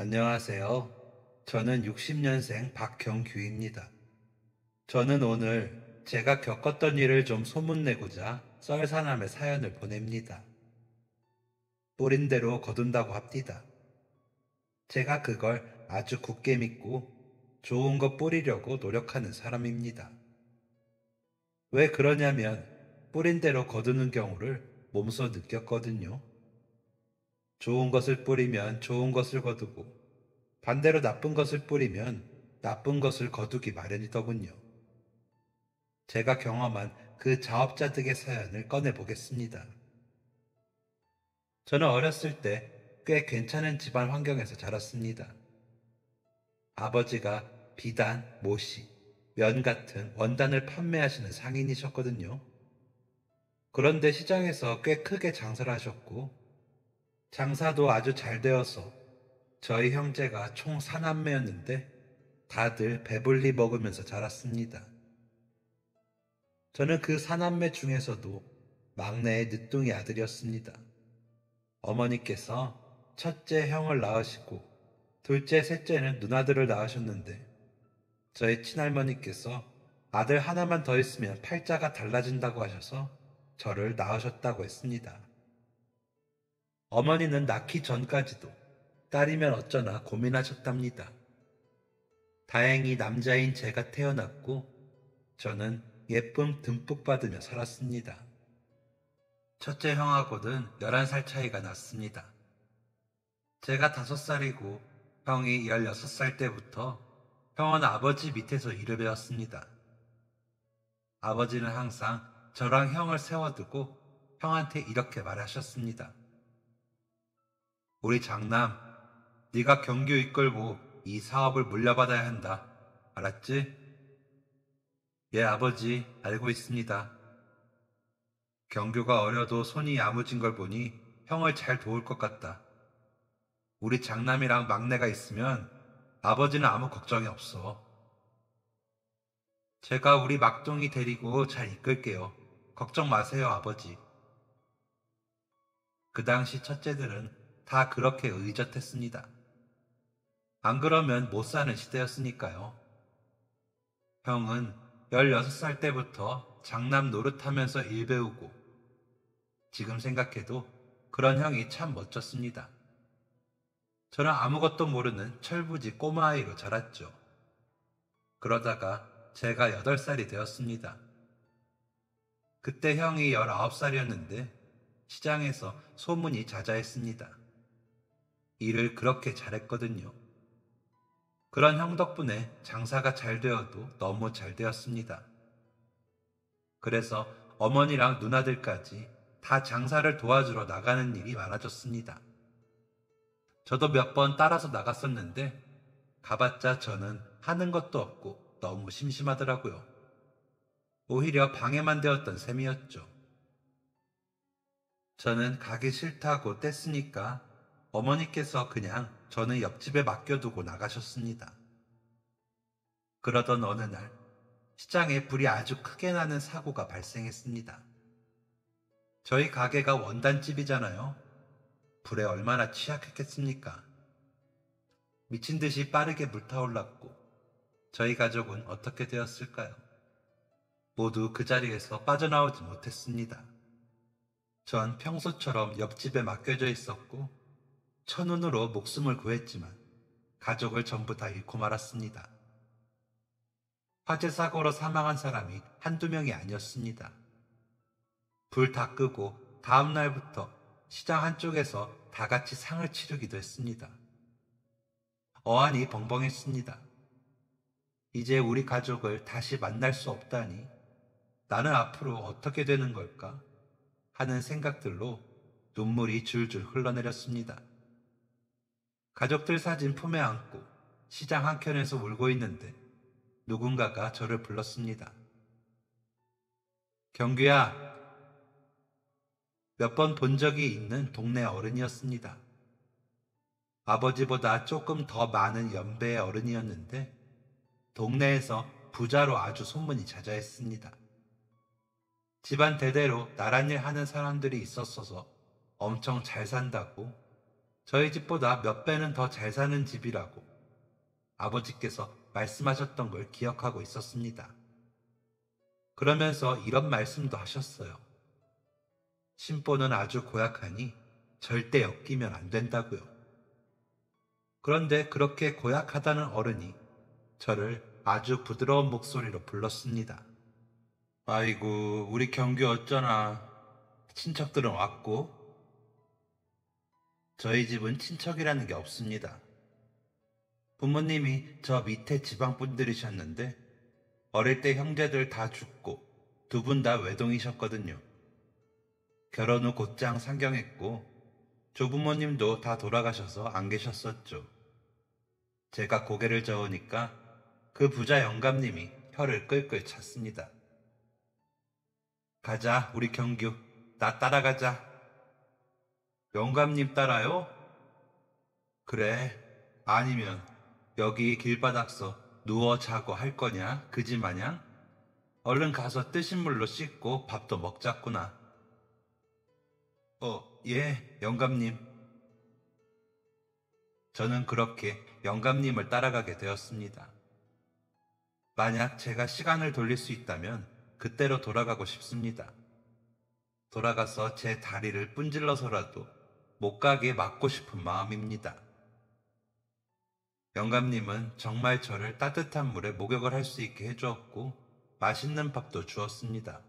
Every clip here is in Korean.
안녕하세요. 저는 60년생 박경규입니다. 저는 오늘 제가 겪었던 일을 좀 소문내고자 썰사남의 사연을 보냅니다. 뿌린 대로 거둔다고 합디다. 제가 그걸 아주 굳게 믿고 좋은 거 뿌리려고 노력하는 사람입니다. 왜 그러냐면 뿌린 대로 거두는 경우를 몸소 느꼈거든요. 좋은 것을 뿌리면 좋은 것을 거두고 반대로 나쁜 것을 뿌리면 나쁜 것을 거두기 마련이더군요. 제가 경험한 그 자업자득의 사연을 꺼내보겠습니다. 저는 어렸을 때 꽤 괜찮은 집안 환경에서 자랐습니다. 아버지가 비단, 모시, 면 같은 원단을 판매하시는 상인이셨거든요. 그런데 시장에서 꽤 크게 장사를 하셨고, 장사도 아주 잘 되어서 저희 형제가 총 4남매였는데 다들 배불리 먹으면서 자랐습니다. 저는 그 4남매 중에서도 막내의 늦둥이 아들이었습니다. 어머니께서 첫째 형을 낳으시고 둘째, 셋째는 누나들을 낳으셨는데 저희 친할머니께서 아들 하나만 더 있으면 팔자가 달라진다고 하셔서 저를 낳으셨다고 했습니다. 어머니는 낳기 전까지도 딸이면 어쩌나 고민하셨답니다. 다행히 남자인 제가 태어났고 저는 예쁨 듬뿍 받으며 살았습니다. 첫째 형하고는 11살 차이가 났습니다. 제가 5살이고 형이 16살 때부터 형은 아버지 밑에서 일을 배웠습니다. 아버지는 항상 저랑 형을 세워두고 형한테 이렇게 말하셨습니다. 우리 장남, 네가 경규 이끌고 이 사업을 물려받아야 한다. 알았지? 예, 아버지, 알고 있습니다. 경규가 어려도 손이 야무진 걸 보니 형을 잘 도울 것 같다. 우리 장남이랑 막내가 있으면 아버지는 아무 걱정이 없어. 제가 우리 막둥이 데리고 잘 이끌게요. 걱정 마세요, 아버지. 그 당시 첫째들은 다 그렇게 의젓했습니다. 안 그러면 못 사는 시대였으니까요. 형은 16살 때부터 장남 노릇하면서 일 배우고 지금 생각해도 그런 형이 참 멋졌습니다. 저는 아무것도 모르는 철부지 꼬마아이로 자랐죠. 그러다가 제가 8살이 되었습니다. 그때 형이 19살이었는데 시장에서 소문이 자자했습니다. 일을 그렇게 잘했거든요. 그런 형 덕분에 장사가 잘 되어도 너무 잘 되었습니다. 그래서 어머니랑 누나들까지 다 장사를 도와주러 나가는 일이 많아졌습니다. 저도 몇 번 따라서 나갔었는데 가봤자 저는 하는 것도 없고 너무 심심하더라고요. 오히려 방해만 되었던 셈이었죠. 저는 가기 싫다고 뗐으니까 어머니께서 그냥 저는 옆집에 맡겨두고 나가셨습니다. 그러던 어느 날 시장에 불이 아주 크게 나는 사고가 발생했습니다. 저희 가게가 원단집이잖아요. 불에 얼마나 취약했겠습니까? 미친 듯이 빠르게 불타올랐고 저희 가족은 어떻게 되었을까요? 모두 그 자리에서 빠져나오지 못했습니다. 전 평소처럼 옆집에 맡겨져 있었고 천운으로 목숨을 구했지만 가족을 전부 다 잃고 말았습니다. 화재 사고로 사망한 사람이 한두 명이 아니었습니다. 불 다 끄고 다음 날부터 시장 한쪽에서 다 같이 상을 치르기도 했습니다. 어안이 벙벙했습니다. 이제 우리 가족을 다시 만날 수 없다니 나는 앞으로 어떻게 되는 걸까 하는 생각들로 눈물이 줄줄 흘러내렸습니다. 가족들 사진 품에 안고 시장 한켠에서 울고 있는데 누군가가 저를 불렀습니다. 경규야, 몇 번 본 적이 있는 동네 어른이었습니다. 아버지보다 조금 더 많은 연배의 어른이었는데 동네에서 부자로 아주 소문이 자자했습니다. 집안 대대로 나랏일 하는 사람들이 있었어서 엄청 잘 산다고 저희 집보다 몇 배는 더 잘 사는 집이라고 아버지께서 말씀하셨던 걸 기억하고 있었습니다. 그러면서 이런 말씀도 하셨어요. 심보는 아주 고약하니 절대 엮이면 안 된다고요. 그런데 그렇게 고약하다는 어른이 저를 아주 부드러운 목소리로 불렀습니다. 아이고, 우리 경규 어쩌나. 친척들은 왔고? 저희 집은 친척이라는 게 없습니다. 부모님이 저 밑에 지방 분들이셨는데 어릴 때 형제들 다 죽고 두 분 다 외동이셨거든요. 결혼 후 곧장 상경했고 조부모님도 다 돌아가셔서 안 계셨었죠. 제가 고개를 저으니까 그 부자 영감님이 혀를 끌끌 찼습니다. 가자, 우리 경규. 나 따라가자. 영감님 따라요? 그래. 아니면 여기 길바닥서 누워 자고 할 거냐? 그지 마냥? 얼른 가서 뜨신 물로 씻고 밥도 먹자꾸나. 예, 영감님. 저는 그렇게 영감님을 따라가게 되었습니다. 만약 제가 시간을 돌릴 수 있다면 그때로 돌아가고 싶습니다. 돌아가서 제 다리를 분질러서라도 못 가게 막고 싶은 마음입니다. 영감님은 정말 저를 따뜻한 물에 목욕을 할 수 있게 해주었고 맛있는 밥도 주었습니다.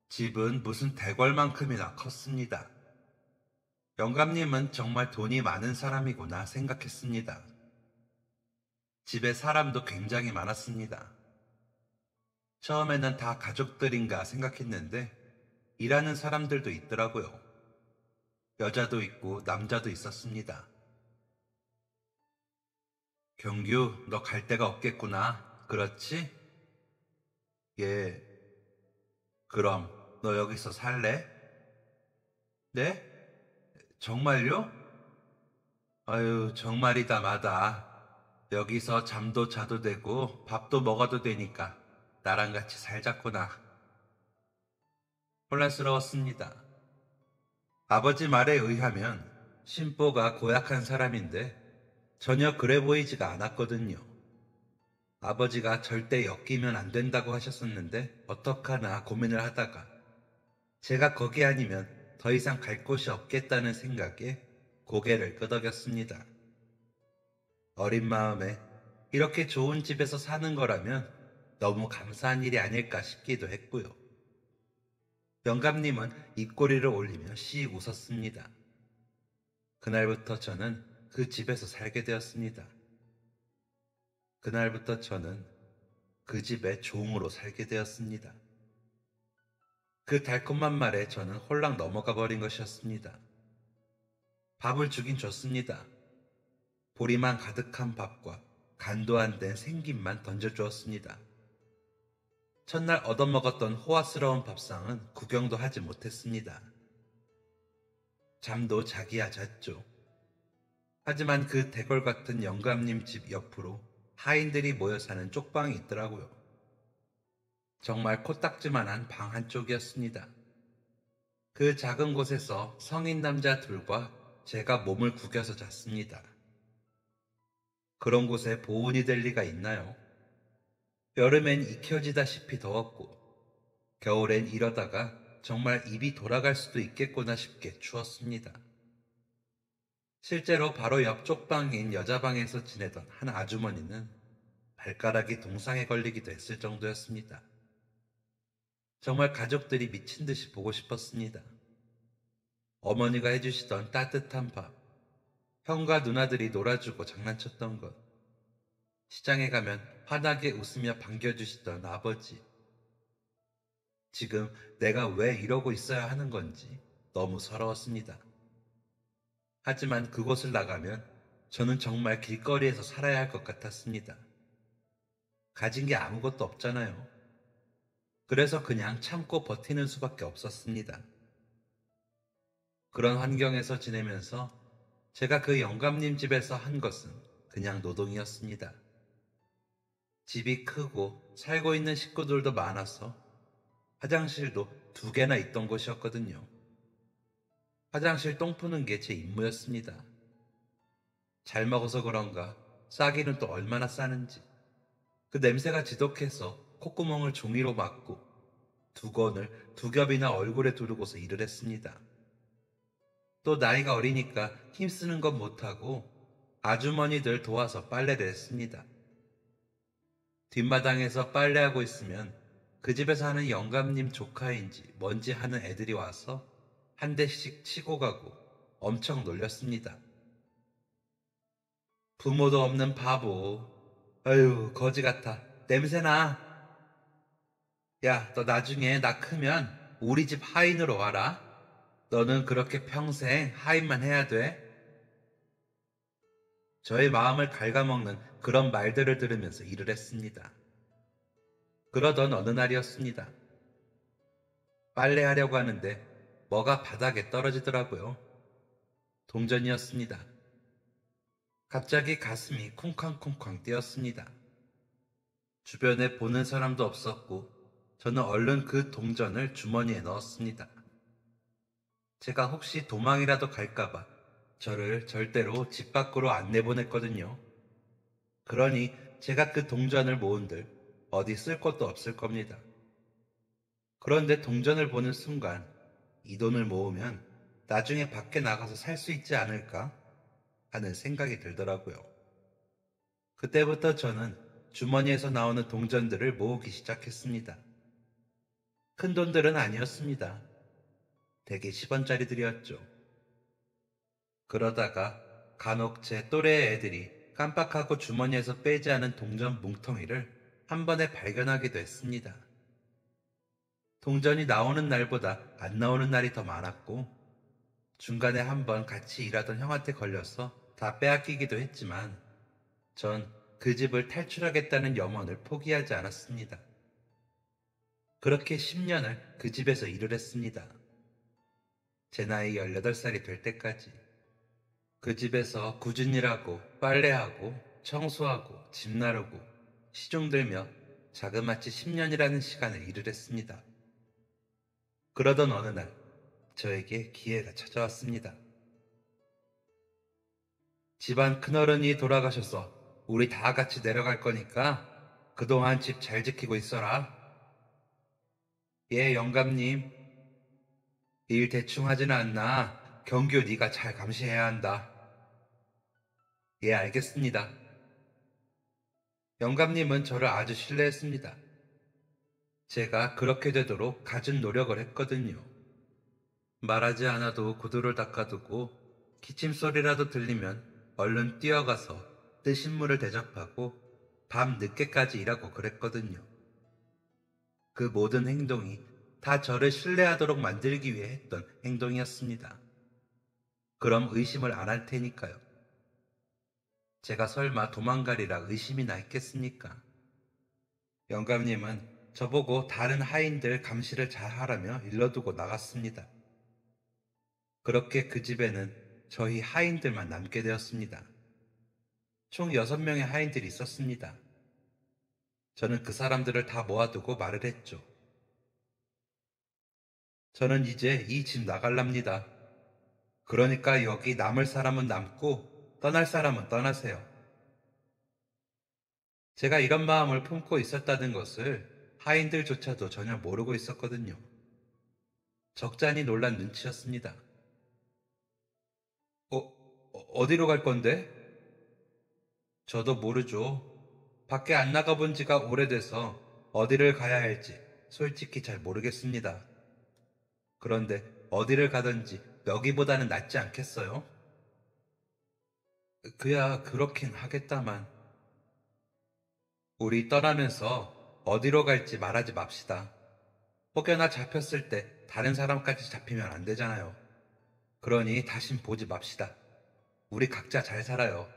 집은 무슨 대궐만큼이나 컸습니다. 영감님은 정말 돈이 많은 사람이구나 생각했습니다. 집에 사람도 굉장히 많았습니다. 처음에는 다 가족들인가 생각했는데 일하는 사람들도 있더라고요. 여자도 있고 남자도 있었습니다. 경규, 너 갈 데가 없겠구나. 그렇지? 예. 그럼 너 여기서 살래? 네? 정말요? 아유, 정말이다 마다. 여기서 잠도 자도 되고 밥도 먹어도 되니까 나랑 같이 살자꾸나. 혼란스러웠습니다. 아버지 말에 의하면 신보가 고약한 사람인데 전혀 그래 보이지가 않았거든요. 아버지가 절대 엮이면 안 된다고 하셨었는데 어떡하나 고민을 하다가 제가 거기 아니면 더 이상 갈 곳이 없겠다는 생각에 고개를 끄덕였습니다. 어린 마음에 이렇게 좋은 집에서 사는 거라면 너무 감사한 일이 아닐까 싶기도 했고요. 영감님은 입꼬리를 올리며 씩 웃었습니다. 그날부터 저는 그 집에서 살게 되었습니다. 그날부터 저는 그 집의 종으로 살게 되었습니다. 그 달콤한 말에 저는 홀랑 넘어가 버린 것이었습니다. 밥을 주긴 줬습니다. 보리만 가득한 밥과 간도 안 된 생김만 던져주었습니다. 첫날 얻어먹었던 호화스러운 밥상은 구경도 하지 못했습니다. 잠도 자기야 잤죠. 하지만 그 대궐 같은 영감님 집 옆으로 하인들이 모여 사는 쪽방이 있더라고요. 정말 코딱지만한 방 한쪽이었습니다. 그 작은 곳에서 성인 남자 둘과 제가 몸을 구겨서 잤습니다. 그런 곳에 보온이 될 리가 있나요? 여름엔 익혀지다시피 더웠고 겨울엔 이러다가 정말 입이 돌아갈 수도 있겠구나 싶게 추웠습니다. 실제로 바로 옆 쪽방인 여자방에서 지내던 한 아주머니는 발가락이 동상에 걸리기도 했을 정도였습니다. 정말 가족들이 미친 듯이 보고 싶었습니다. 어머니가 해주시던 따뜻한 밥, 형과 누나들이 놀아주고 장난쳤던 것, 시장에 가면 환하게 웃으며 반겨주시던 아버지. 지금 내가 왜 이러고 있어야 하는 건지 너무 서러웠습니다. 하지만 그곳을 나가면 저는 정말 길거리에서 살아야 할 것 같았습니다. 가진 게 아무것도 없잖아요. 그래서 그냥 참고 버티는 수밖에 없었습니다. 그런 환경에서 지내면서 제가 그 영감님 집에서 한 것은 그냥 노동이었습니다. 집이 크고 살고 있는 식구들도 많아서 화장실도 2개나 있던 곳이었거든요. 화장실 똥 푸는 게 제 임무였습니다. 잘 먹어서 그런가 싸기는 또 얼마나 싸는지. 그 냄새가 지독해서 콧구멍을 종이로 막고 두건을 두 겹이나 얼굴에 두르고서 일을 했습니다. 또 나이가 어리니까 힘쓰는 건 못하고 아주머니들 도와서 빨래를 했습니다. 뒷마당에서 빨래하고 있으면 그 집에서 하는 영감님 조카인지 뭔지 하는 애들이 와서 한 대씩 치고 가고 엄청 놀렸습니다. 부모도 없는 바보. 아유, 거지 같아. 냄새나. 야, 너 나중에 나 크면 우리 집 하인으로 와라. 너는 그렇게 평생 하인만 해야 돼. 저의 마음을 갉아먹는 그런 말들을 들으면서 일을 했습니다. 그러던 어느 날이었습니다. 빨래하려고 하는데 뭐가 바닥에 떨어지더라고요. 동전이었습니다. 갑자기 가슴이 쿵쾅쿵쾅 뛰었습니다. 주변에 보는 사람도 없었고 저는 얼른 그 동전을 주머니에 넣었습니다. 제가 혹시 도망이라도 갈까봐 저를 절대로 집 밖으로 안 내보냈거든요. 그러니 제가 그 동전을 모은들 어디 쓸 것도 없을 겁니다. 그런데 동전을 보는 순간 이 돈을 모으면 나중에 밖에 나가서 살 수 있지 않을까 하는 생각이 들더라고요. 그때부터 저는 주머니에서 나오는 동전들을 모으기 시작했습니다. 큰 돈들은 아니었습니다. 대개 10원짜리들이었죠. 그러다가 간혹 제 또래의 애들이 깜빡하고 주머니에서 빼지 않은 동전 뭉텅이를 한 번에 발견하기도 했습니다. 동전이 나오는 날보다 안 나오는 날이 더 많았고 중간에 한 번 같이 일하던 형한테 걸려서 다 빼앗기기도 했지만 전 그 집을 탈출하겠다는 염원을 포기하지 않았습니다. 그렇게 10년을 그 집에서 일을 했습니다. 제 나이 18살이 될 때까지. 그 집에서 꾸준히 일하고 빨래하고 청소하고 집 나르고 시중 들며 자그마치 10년이라는 시간을 일을 했습니다. 그러던 어느 날 저에게 기회가 찾아왔습니다. 집안 큰어른이 돌아가셔서 우리 다 같이 내려갈 거니까 그동안 집 잘 지키고 있어라. 예, 영감님. 일 대충 하지는 않나. 경규 네가 잘 감시해야 한다. 예, 알겠습니다. 영감님은 저를 아주 신뢰했습니다. 제가 그렇게 되도록 갖은 노력을 했거든요. 말하지 않아도 구두를 닦아두고 기침소리라도 들리면 얼른 뛰어가서 뜨신 물을 대접하고 밤 늦게까지 일하고 그랬거든요. 그 모든 행동이 다 저를 신뢰하도록 만들기 위해 했던 행동이었습니다. 그럼 의심을 안 할 테니까요. 제가 설마 도망가리라 의심이나 했겠습니까? 영감님은 저보고 다른 하인들 감시를 잘 하라며 일러두고 나갔습니다. 그렇게 그 집에는 저희 하인들만 남게 되었습니다. 총 6명의 하인들이 있었습니다. 저는 그 사람들을 다 모아두고 말을 했죠. 저는 이제 이 집 나갈랍니다. 그러니까 여기 남을 사람은 남고 떠날 사람은 떠나세요. 제가 이런 마음을 품고 있었다는 것을 하인들조차도 전혀 모르고 있었거든요. 적잖이 놀란 눈치였습니다. 어디로 갈 건데? 저도 모르죠. 밖에 안 나가본 지가 오래돼서 어디를 가야 할지 솔직히 잘 모르겠습니다. 그런데 어디를 가든지 여기보다는 낫지 않겠어요? 그야 그렇긴 하겠다만 우리 떠나면서 어디로 갈지 말하지 맙시다. 혹여나 잡혔을 때 다른 사람까지 잡히면 안 되잖아요. 그러니 다신 보지 맙시다. 우리 각자 잘 살아요.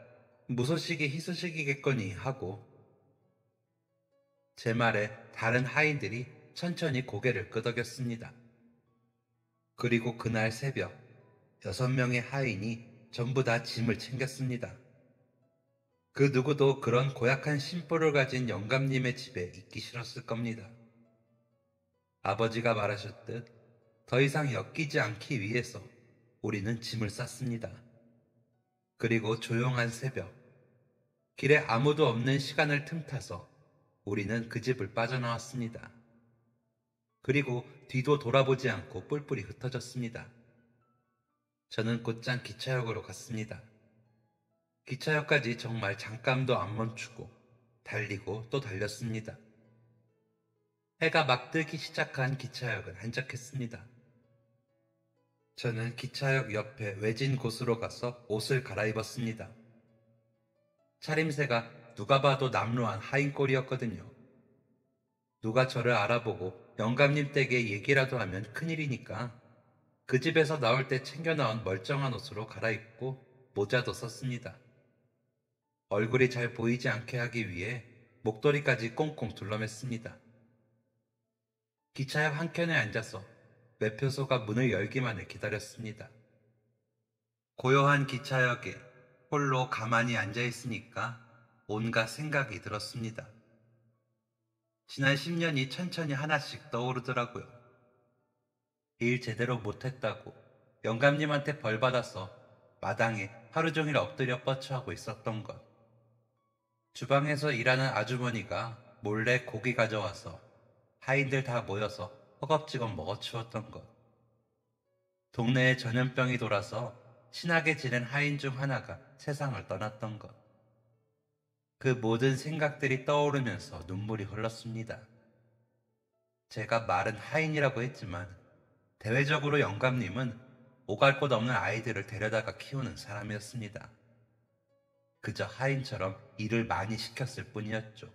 무소식이 희소식이겠거니 하고 제 말에 다른 하인들이 천천히 고개를 끄덕였습니다. 그리고 그날 새벽 6명의 하인이 전부 다 짐을 챙겼습니다. 그 누구도 그런 고약한 심보를 가진 영감님의 집에 있기 싫었을 겁니다. 아버지가 말하셨듯 더 이상 엮이지 않기 위해서 우리는 짐을 쌌습니다. 그리고 조용한 새벽, 길에 아무도 없는 시간을 틈타서 우리는 그 집을 빠져나왔습니다. 그리고 뒤도 돌아보지 않고 뿔뿔이 흩어졌습니다. 저는 곧장 기차역으로 갔습니다. 기차역까지 정말 잠깐도 안 멈추고 달리고 또 달렸습니다. 해가 막 뜨기 시작한 기차역은 한적했습니다. 저는 기차역 옆에 외진 곳으로 가서 옷을 갈아입었습니다. 차림새가 누가 봐도 남루한 하인꼴이었거든요. 누가 저를 알아보고 영감님 댁에 얘기라도 하면 큰일이니까 그 집에서 나올 때 챙겨 나온 멀쩡한 옷으로 갈아입고 모자도 썼습니다. 얼굴이 잘 보이지 않게 하기 위해 목도리까지 꽁꽁 둘러맸습니다. 기차역 한켠에 앉아서 매표소가 문을 열기만을 기다렸습니다. 고요한 기차역에 홀로 가만히 앉아있으니까 온갖 생각이 들었습니다. 지난 10년이 천천히 하나씩 떠오르더라고요. 일 제대로 못했다고 영감님한테 벌 받아서 마당에 하루 종일 엎드려 뻗쳐하고 있었던 것. 주방에서 일하는 아주머니가 몰래 고기 가져와서 하인들 다 모여서 허겁지겁 먹어치웠던 것. 동네에 전염병이 돌아서 친하게 지낸 하인 중 하나가 세상을 떠났던 것. 그 모든 생각들이 떠오르면서 눈물이 흘렀습니다. 제가 말은 하인이라고 했지만 대외적으로 영감님은 오갈 곳 없는 아이들을 데려다가 키우는 사람이었습니다. 그저 하인처럼 일을 많이 시켰을 뿐이었죠.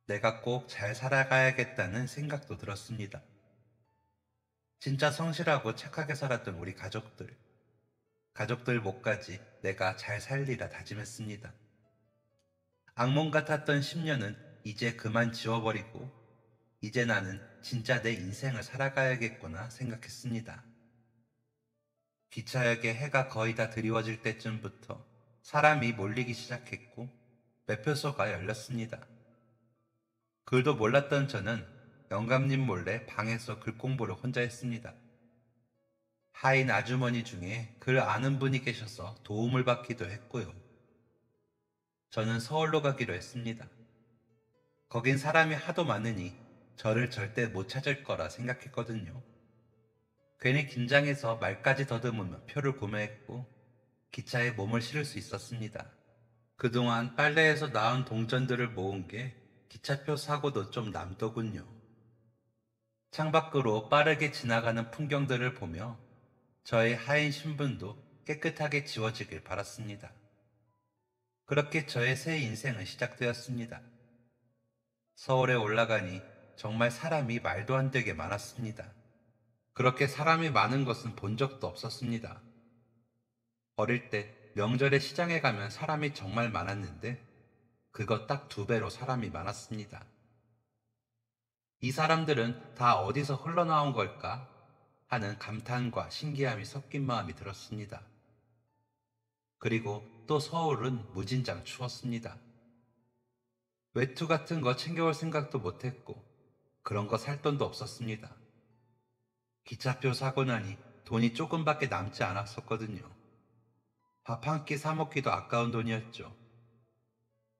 내가 꼭 잘 살아가야겠다는 생각도 들었습니다. 진짜 성실하고 착하게 살았던 우리 가족들 목까지 내가 잘 살리라 다짐했습니다. 악몽 같았던 10년은 이제 그만 지워버리고 이제 나는 진짜 내 인생을 살아가야겠구나 생각했습니다. 기차역에 해가 거의 다 드리워질 때쯤부터 사람이 몰리기 시작했고 매표소가 열렸습니다. 글도 몰랐던 저는 영감님 몰래 방에서 글 공부를 혼자 했습니다. 하인 아주머니 중에 글 아는 분이 계셔서 도움을 받기도 했고요. 저는 서울로 가기로 했습니다. 거긴 사람이 하도 많으니 저를 절대 못 찾을 거라 생각했거든요. 괜히 긴장해서 말까지 더듬으며 표를 구매했고 기차에 몸을 실을 수 있었습니다. 그동안 빨래에서 나온 동전들을 모은 게 기차표 사고도 좀 남더군요. 창밖으로 빠르게 지나가는 풍경들을 보며 저의 하인 신분도 깨끗하게 지워지길 바랐습니다. 그렇게 저의 새 인생은 시작되었습니다. 서울에 올라가니 정말 사람이 말도 안 되게 많았습니다. 그렇게 사람이 많은 것은 본 적도 없었습니다. 어릴 때 명절에 시장에 가면 사람이 정말 많았는데 그거 딱 2배로 사람이 많았습니다. 이 사람들은 다 어디서 흘러나온 걸까 하는 감탄과 신기함이 섞인 마음이 들었습니다. 그리고 또 서울은 무진장 추웠습니다. 외투 같은 거 챙겨올 생각도 못했고 그런 거 살 돈도 없었습니다. 기차표 사고 나니 돈이 조금밖에 남지 않았었거든요. 밥 한 끼 사 먹기도 아까운 돈이었죠.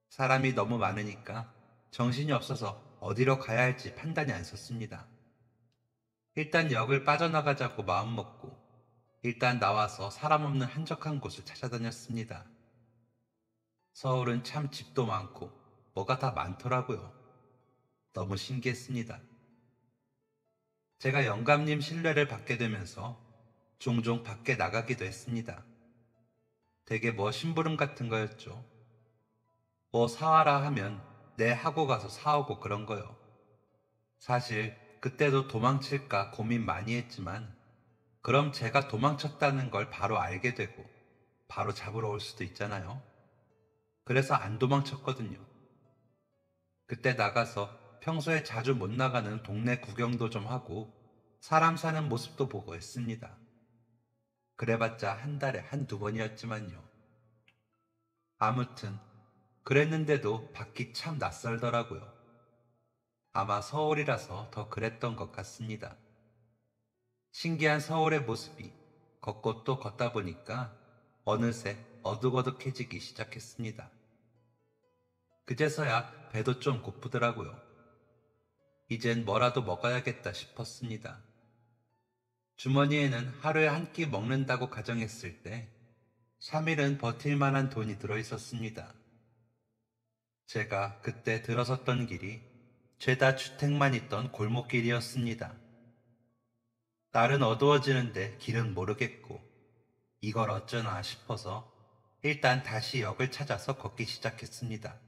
사람이 너무 많으니까 정신이 없어서 어디로 가야 할지 판단이 안 섰습니다. 일단 역을 빠져나가자고 마음먹고 일단 나와서 사람 없는 한적한 곳을 찾아다녔습니다. 서울은 참 집도 많고 뭐가 다 많더라고요. 너무 신기했습니다. 제가 영감님 신뢰를 받게 되면서 종종 밖에 나가기도 했습니다. 되게 뭐 심부름 같은 거였죠. 뭐 사와라 하면 네 하고 가서 사오고 그런 거요. 사실 그때도 도망칠까 고민 많이 했지만 그럼 제가 도망쳤다는 걸 바로 알게 되고 바로 잡으러 올 수도 있잖아요. 그래서 안 도망쳤거든요. 그때 나가서 평소에 자주 못 나가는 동네 구경도 좀 하고 사람 사는 모습도 보고 했습니다. 그래봤자 한 달에 1~2번이었지만요. 아무튼 그랬는데도 밖이 참 낯설더라고요. 아마 서울이라서 더 그랬던 것 같습니다. 신기한 서울의 모습이 걷고 또 걷다 보니까 어느새 어둑어둑해지기 시작했습니다. 그제서야 배도 좀 고프더라고요. 이젠 뭐라도 먹어야겠다 싶었습니다. 주머니에는 하루에 한 끼 먹는다고 가정했을 때 3일은 버틸 만한 돈이 들어있었습니다. 제가 그때 들어섰던 길이 죄다 주택만 있던 골목길이었습니다. 날은 어두워지는데 길은 모르겠고 이걸 어쩌나 싶어서 일단 다시 역을 찾아서 걷기 시작했습니다.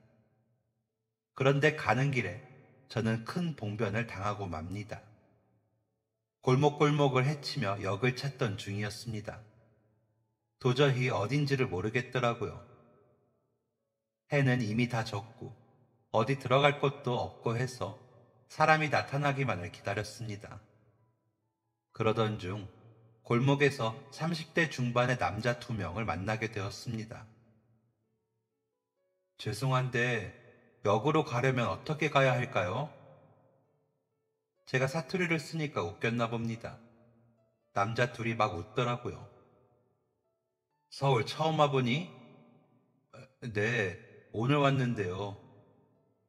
그런데 가는 길에 저는 큰 봉변을 당하고 맙니다. 골목골목을 헤치며 역을 찾던 중이었습니다. 도저히 어딘지를 모르겠더라고요. 해는 이미 다 졌고 어디 들어갈 곳도 없고 해서 사람이 나타나기만을 기다렸습니다. 그러던 중 골목에서 30대 중반의 남자 2명을 만나게 되었습니다. 죄송한데 역으로 가려면 어떻게 가야 할까요? 제가 사투리를 쓰니까 웃겼나 봅니다. 남자 둘이 막 웃더라고요. 서울 처음 와보니? 네, 오늘 왔는데요.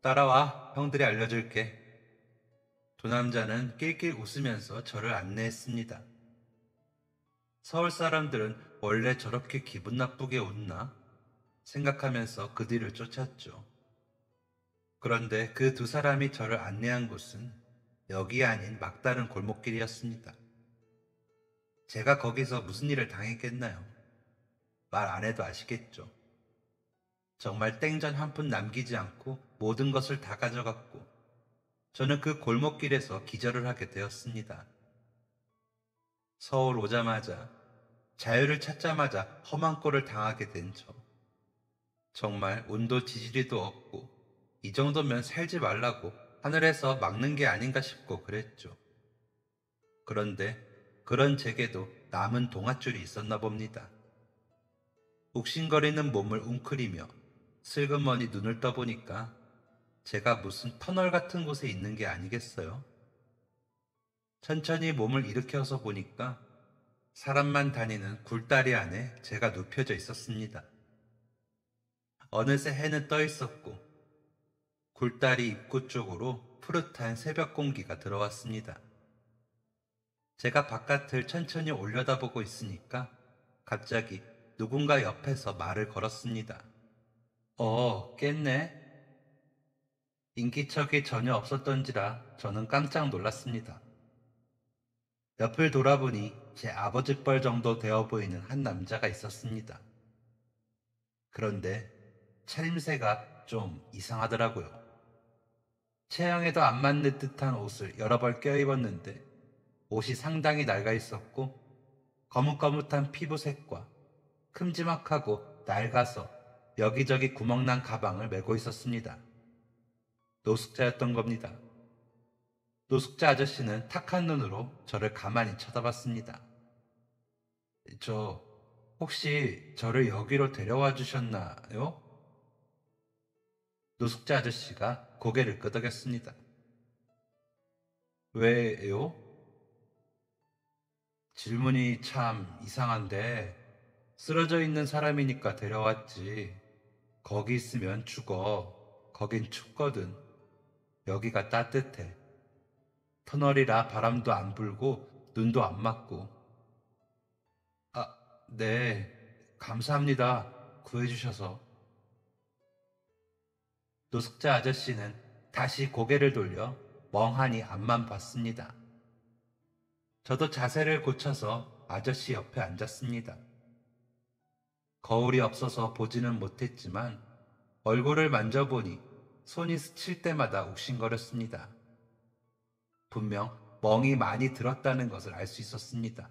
따라와, 형들이 알려줄게. 두 남자는 낄낄 웃으면서 저를 안내했습니다. 서울 사람들은 원래 저렇게 기분 나쁘게 웃나? 생각하면서 그 뒤를 쫓았죠. 그런데 그 두 사람이 저를 안내한 곳은 역이 아닌 막다른 골목길이었습니다. 제가 거기서 무슨 일을 당했겠나요? 말 안 해도 아시겠죠. 정말 땡전 한 푼 남기지 않고 모든 것을 다 가져갔고 저는 그 골목길에서 기절을 하게 되었습니다. 서울 오자마자 자유를 찾자마자 험한 꼴을 당하게 된 저. 정말 운도 지지리도 없고 이 정도면 살지 말라고 하늘에서 막는 게 아닌가 싶고 그랬죠. 그런데 그런 제게도 남은 동아줄이 있었나 봅니다. 욱신거리는 몸을 웅크리며 슬그머니 눈을 떠보니까 제가 무슨 터널 같은 곳에 있는 게 아니겠어요? 천천히 몸을 일으켜서 보니까 사람만 다니는 굴다리 안에 제가 눕혀져 있었습니다. 어느새 해는 떠 있었고 굴다리 입구 쪽으로 푸릇한 새벽 공기가 들어왔습니다. 제가 바깥을 천천히 올려다보고 있으니까 갑자기 누군가 옆에서 말을 걸었습니다. 깼네? 인기척이 전혀 없었던지라 저는 깜짝 놀랐습니다. 옆을 돌아보니 제 아버지 뻘 정도 되어 보이는 한 남자가 있었습니다. 그런데 차림새가 좀 이상하더라고요. 체형에도 안 맞는 듯한 옷을 여러 벌 껴입었는데 옷이 상당히 낡아 있었고 거뭇거뭇한 피부색과 큼지막하고 낡아서 여기저기 구멍난 가방을 메고 있었습니다. 노숙자였던 겁니다. 노숙자 아저씨는 탁한 눈으로 저를 가만히 쳐다봤습니다. 저 혹시 저를 여기로 데려와 주셨나요? 노숙자 아저씨가 고개를 끄덕였습니다. 왜요? 질문이 참 이상한데 쓰러져 있는 사람이니까 데려왔지. 거기 있으면 죽어. 거긴 춥거든. 여기가 따뜻해. 터널이라 바람도 안 불고 눈도 안 맞고. 아, 네. 감사합니다. 구해주셔서. 노숙자 아저씨는 다시 고개를 돌려 멍하니 앞만 봤습니다. 저도 자세를 고쳐서 아저씨 옆에 앉았습니다. 거울이 없어서 보지는 못했지만 얼굴을 만져보니 손이 스칠 때마다 욱신거렸습니다. 분명 멍이 많이 들었다는 것을 알 수 있었습니다.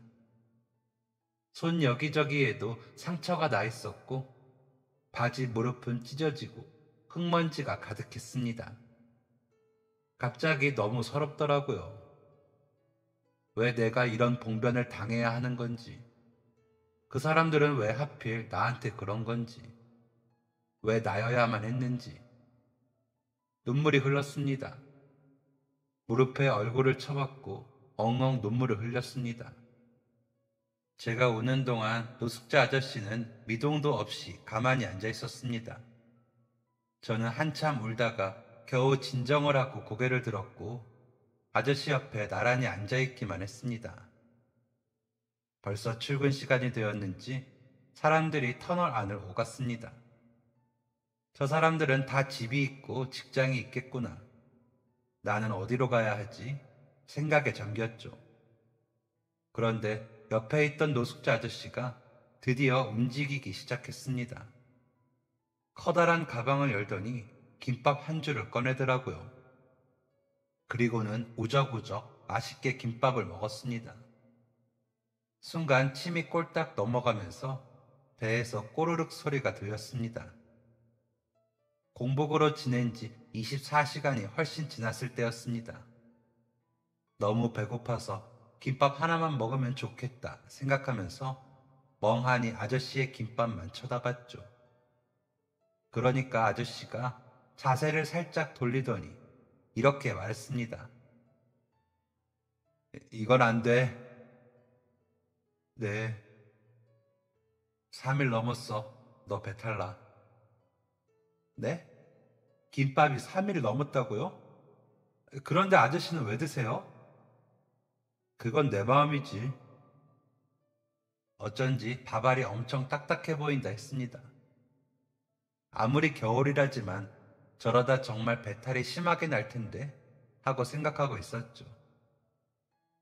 손 여기저기에도 상처가 나 있었고 바지 무릎은 찢어지고 흙먼지가 가득했습니다. 갑자기 너무 서럽더라고요. 왜 내가 이런 봉변을 당해야 하는 건지, 그 사람들은 왜 하필 나한테 그런 건지, 왜 나여야만 했는지. 눈물이 흘렀습니다. 무릎에 얼굴을 쳐박고 엉엉 눈물을 흘렸습니다. 제가 우는 동안 노숙자 아저씨는 미동도 없이 가만히 앉아 있었습니다. 저는 한참 울다가 겨우 진정을 하고 고개를 들었고 아저씨 옆에 나란히 앉아 있기만 했습니다. 벌써 출근 시간이 되었는지 사람들이 터널 안을 오갔습니다. 저 사람들은 다 집이 있고 직장이 있겠구나. 나는 어디로 가야 하지? 생각에 잠겼죠. 그런데 옆에 있던 노숙자 아저씨가 드디어 움직이기 시작했습니다. 커다란 가방을 열더니 김밥 한 줄을 꺼내더라고요. 그리고는 우적우적 맛있게 김밥을 먹었습니다. 순간 침이 꼴딱 넘어가면서 배에서 꼬르륵 소리가 들렸습니다. 공복으로 지낸 지 24시간이 훨씬 지났을 때였습니다. 너무 배고파서 김밥 하나만 먹으면 좋겠다 생각하면서 멍하니 아저씨의 김밥만 쳐다봤죠. 그러니까 아저씨가 자세를 살짝 돌리더니 이렇게 말했습니다. 이건 안 돼. 네. 3일 넘었어. 너 배탈 나. 네? 김밥이 3일이 넘었다고요? 그런데 아저씨는 왜 드세요? 그건 내 마음이지. 어쩐지 밥알이 엄청 딱딱해 보인다 했습니다. 아무리 겨울이라지만 저러다 정말 배탈이 심하게 날 텐데 하고 생각하고 있었죠.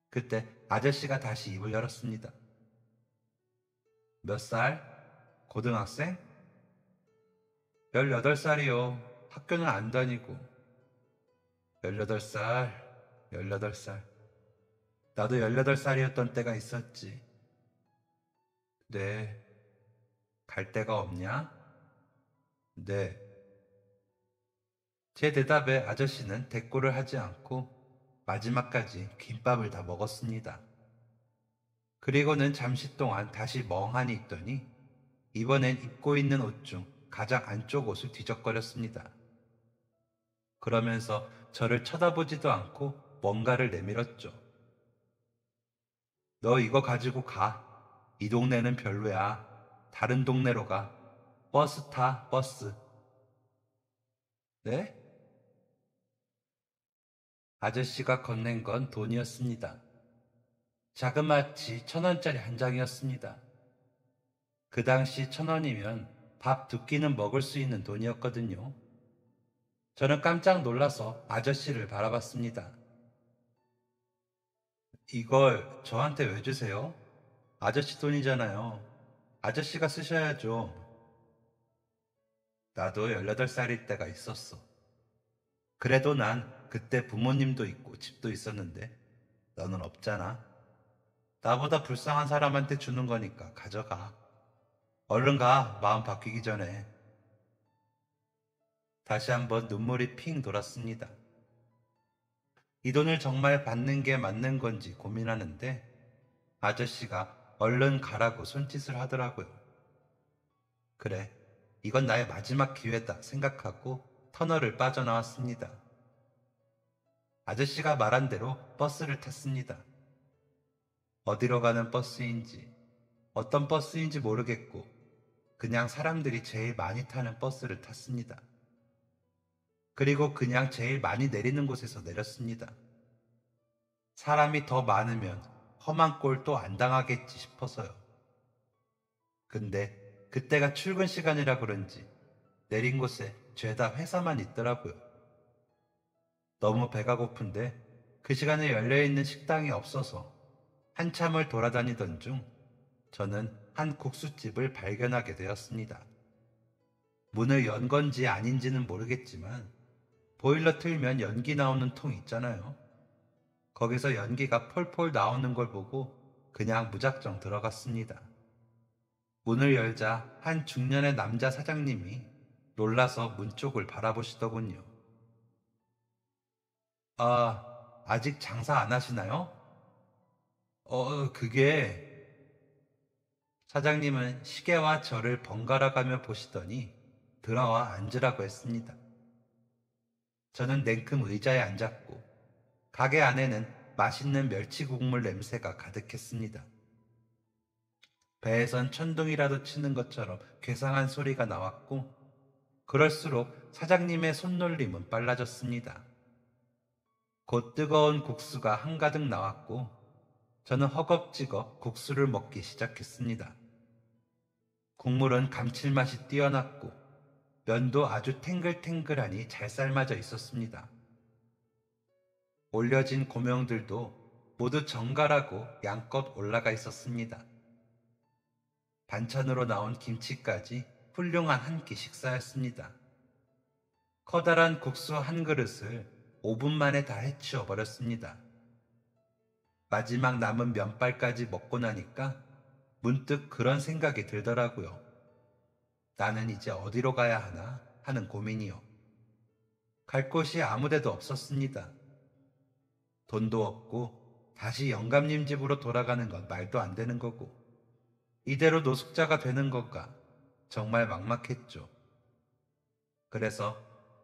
그때 아저씨가 다시 입을 열었습니다. 몇 살? 고등학생? 18살이요. 학교는 안 다니고. 18살, 18살. 나도 18살이었던 때가 있었지. 네. 갈 데가 없냐? 네. 제 대답에 아저씨는 대꾸를 하지 않고 마지막까지 김밥을 다 먹었습니다. 그리고는 잠시 동안 다시 멍하니 있더니 이번엔 입고 있는 옷 중 가장 안쪽 옷을 뒤적거렸습니다. 그러면서 저를 쳐다보지도 않고 뭔가를 내밀었죠. 너 이거 가지고 가. 이 동네는 별로야. 다른 동네로 가. 버스 타, 버스. 네? 아저씨가 건넨 건 돈이었습니다. 자그마치 1,000원짜리 한 장이었습니다. 그 당시 1,000원이면 밥 두 끼는 먹을 수 있는 돈이었거든요. 저는 깜짝 놀라서 아저씨를 바라봤습니다. 이걸 저한테 왜 주세요? 아저씨 돈이잖아요. 아저씨가 쓰셔야죠. 나도 18살일 때가 있었어. 그래도 난 그때 부모님도 있고 집도 있었는데 너는 없잖아. 나보다 불쌍한 사람한테 주는 거니까 가져가. 얼른 가, 마음 바뀌기 전에. 다시 한번 눈물이 핑 돌았습니다. 이 돈을 정말 받는 게 맞는 건지 고민하는데 아저씨가 얼른 가라고 손짓을 하더라고요. 그래, 이건 나의 마지막 기회다 생각하고 터널을 빠져나왔습니다. 아저씨가 말한 대로 버스를 탔습니다. 어디로 가는 버스인지, 어떤 버스인지 모르겠고 그냥 사람들이 제일 많이 타는 버스를 탔습니다. 그리고 그냥 제일 많이 내리는 곳에서 내렸습니다. 사람이 더 많으면 험한 꼴 또 안 당하겠지 싶어서요. 근데 그때가 출근 시간이라 그런지 내린 곳에 죄다 회사만 있더라고요. 너무 배가 고픈데 그 시간에 열려있는 식당이 없어서 한참을 돌아다니던 중 저는 한 국수집을 발견하게 되었습니다. 문을 연 건지 아닌지는 모르겠지만 보일러 틀면 연기 나오는 통 있잖아요. 거기서 연기가 폴폴 나오는 걸 보고 그냥 무작정 들어갔습니다. 문을 열자 한 중년의 남자 사장님이 놀라서 문 쪽을 바라보시더군요. 아, 아직 장사 안 하시나요? 그게... 사장님은 시계와 저를 번갈아 가며 보시더니 들어와 앉으라고 했습니다. 저는 냉큼 의자에 앉았고 가게 안에는 맛있는 멸치 국물 냄새가 가득했습니다. 배에선 천둥이라도 치는 것처럼 괴상한 소리가 나왔고, 그럴수록 사장님의 손놀림은 빨라졌습니다. 곧 뜨거운 국수가 한가득 나왔고, 저는 허겁지겁 국수를 먹기 시작했습니다. 국물은 감칠맛이 뛰어났고, 면도 아주 탱글탱글하니 잘 삶아져 있었습니다. 올려진 고명들도 모두 정갈하고 양껏 올라가 있었습니다. 반찬으로 나온 김치까지 훌륭한 한 끼 식사였습니다. 커다란 국수 한 그릇을 5분 만에 다 해치워 버렸습니다. 마지막 남은 면발까지 먹고 나니까 문득 그런 생각이 들더라고요. 나는 이제 어디로 가야 하나 하는 고민이요. 갈 곳이 아무 데도 없었습니다. 돈도 없고 다시 영감님 집으로 돌아가는 건 말도 안 되는 거고, 이대로 노숙자가 되는 건가 정말 막막했죠. 그래서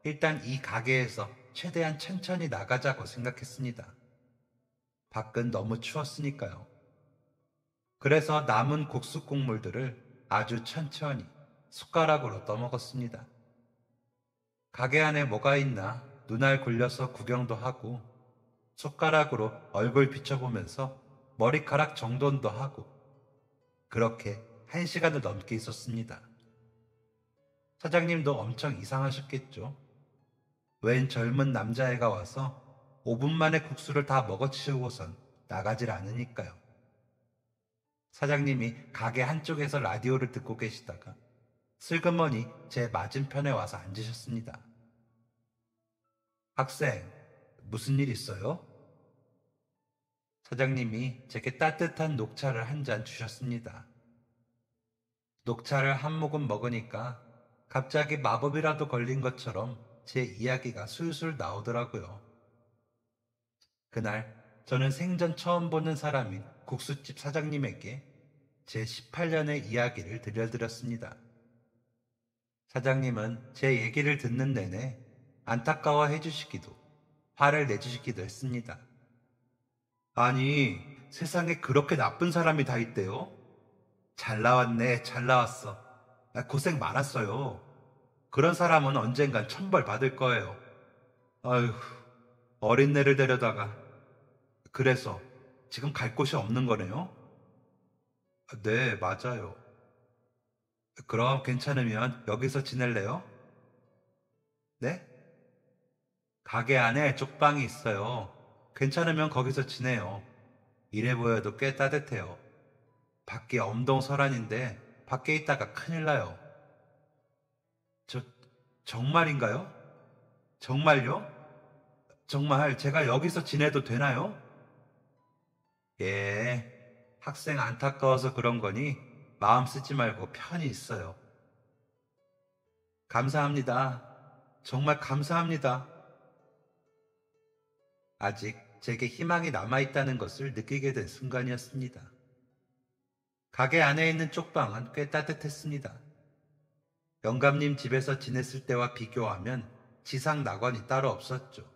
일단 이 가게에서 최대한 천천히 나가자고 생각했습니다. 밖은 너무 추웠으니까요. 그래서 남은 국수 국물들을 아주 천천히 숟가락으로 떠먹었습니다. 가게 안에 뭐가 있나 눈알 굴려서 구경도 하고, 숟가락으로 얼굴 비춰보면서 머리카락 정돈도 하고, 그렇게 1시간을 넘게 있었습니다. 사장님도 엄청 이상하셨겠죠. 웬 젊은 남자애가 와서 5분 만에 국수를 다 먹어치우고선 나가질 않으니까요. 사장님이 가게 한쪽에서 라디오를 듣고 계시다가 슬그머니 제 맞은편에 와서 앉으셨습니다. 학생, 무슨 일 있어요? 사장님이 제게 따뜻한 녹차를 한 잔 주셨습니다. 녹차를 한 모금 먹으니까 갑자기 마법이라도 걸린 것처럼 제 이야기가 술술 나오더라고요. 그날 저는 생전 처음 보는 사람인 국수집 사장님에게 제 18년의 이야기를 들려드렸습니다. 사장님은 제 얘기를 듣는 내내 안타까워해 주시기도 화를 내주시기도 했습니다. 아니, 세상에 그렇게 나쁜 사람이 다 있대요? 잘 나왔네, 잘 나왔어. 고생 많았어요. 그런 사람은 언젠간 천벌 받을 거예요. 아휴, 어린애를 데려다가. 그래서 지금 갈 곳이 없는 거네요? 네, 맞아요. 그럼 괜찮으면 여기서 지낼래요? 네? 가게 안에 쪽방이 있어요. 괜찮으면 거기서 지내요. 이래 보여도 꽤 따뜻해요. 밖이 엄동설한인데 밖에 있다가 큰일 나요. 저, 정말인가요? 정말요? 정말 제가 여기서 지내도 되나요? 예, 학생 안타까워서 그런 거니 마음 쓰지 말고 편히 있어요. 감사합니다. 정말 감사합니다. 아직 제게 희망이 남아있다는 것을 느끼게 된 순간이었습니다. 가게 안에 있는 쪽방은 꽤 따뜻했습니다. 영감님 집에서 지냈을 때와 비교하면 지상 낙원이 따로 없었죠.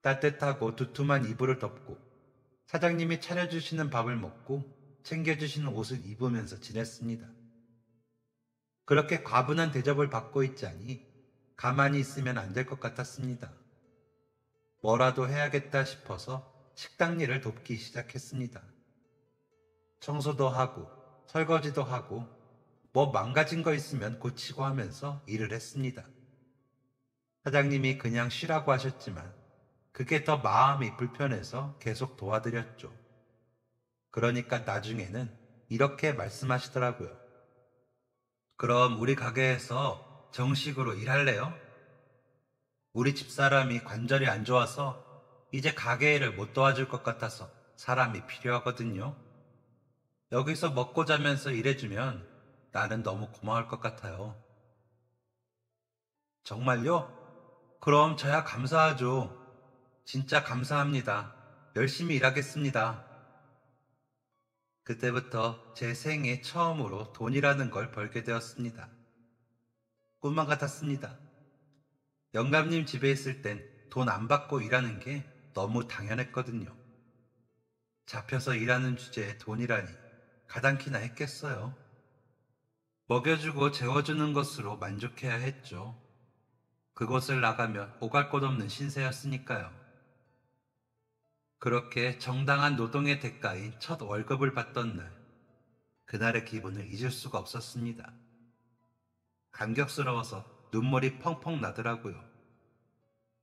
따뜻하고 두툼한 이불을 덮고 사장님이 차려주시는 밥을 먹고 챙겨주시는 옷을 입으면서 지냈습니다. 그렇게 과분한 대접을 받고 있자니 가만히 있으면 안 될 것 같았습니다. 뭐라도 해야겠다 싶어서 식당 일을 돕기 시작했습니다. 청소도 하고 설거지도 하고 뭐 망가진 거 있으면 고치고 하면서 일을 했습니다. 사장님이 그냥 쉬라고 하셨지만 그게 더 마음이 불편해서 계속 도와드렸죠. 그러니까 나중에는 이렇게 말씀하시더라고요. 그럼 우리 가게에서 정식으로 일할래요? 우리 집사람이 관절이 안 좋아서 이제 가게 일을 못 도와줄 것 같아서 사람이 필요하거든요. 여기서 먹고 자면서 일해주면 나는 너무 고마울 것 같아요. 정말요? 그럼 저야 감사하죠. 진짜 감사합니다. 열심히 일하겠습니다. 그때부터 제 생애 처음으로 돈이라는 걸 벌게 되었습니다. 꿈만 같았습니다. 영감님 집에 있을 땐 돈 안 받고 일하는 게 너무 당연했거든요. 잡혀서 일하는 주제에 돈이라니 가당키나 했겠어요. 먹여주고 재워주는 것으로 만족해야 했죠. 그곳을 나가면 오갈 곳 없는 신세였으니까요. 그렇게 정당한 노동의 대가인 첫 월급을 받던 날, 그날의 기분을 잊을 수가 없었습니다. 감격스러워서 눈물이 펑펑 나더라고요.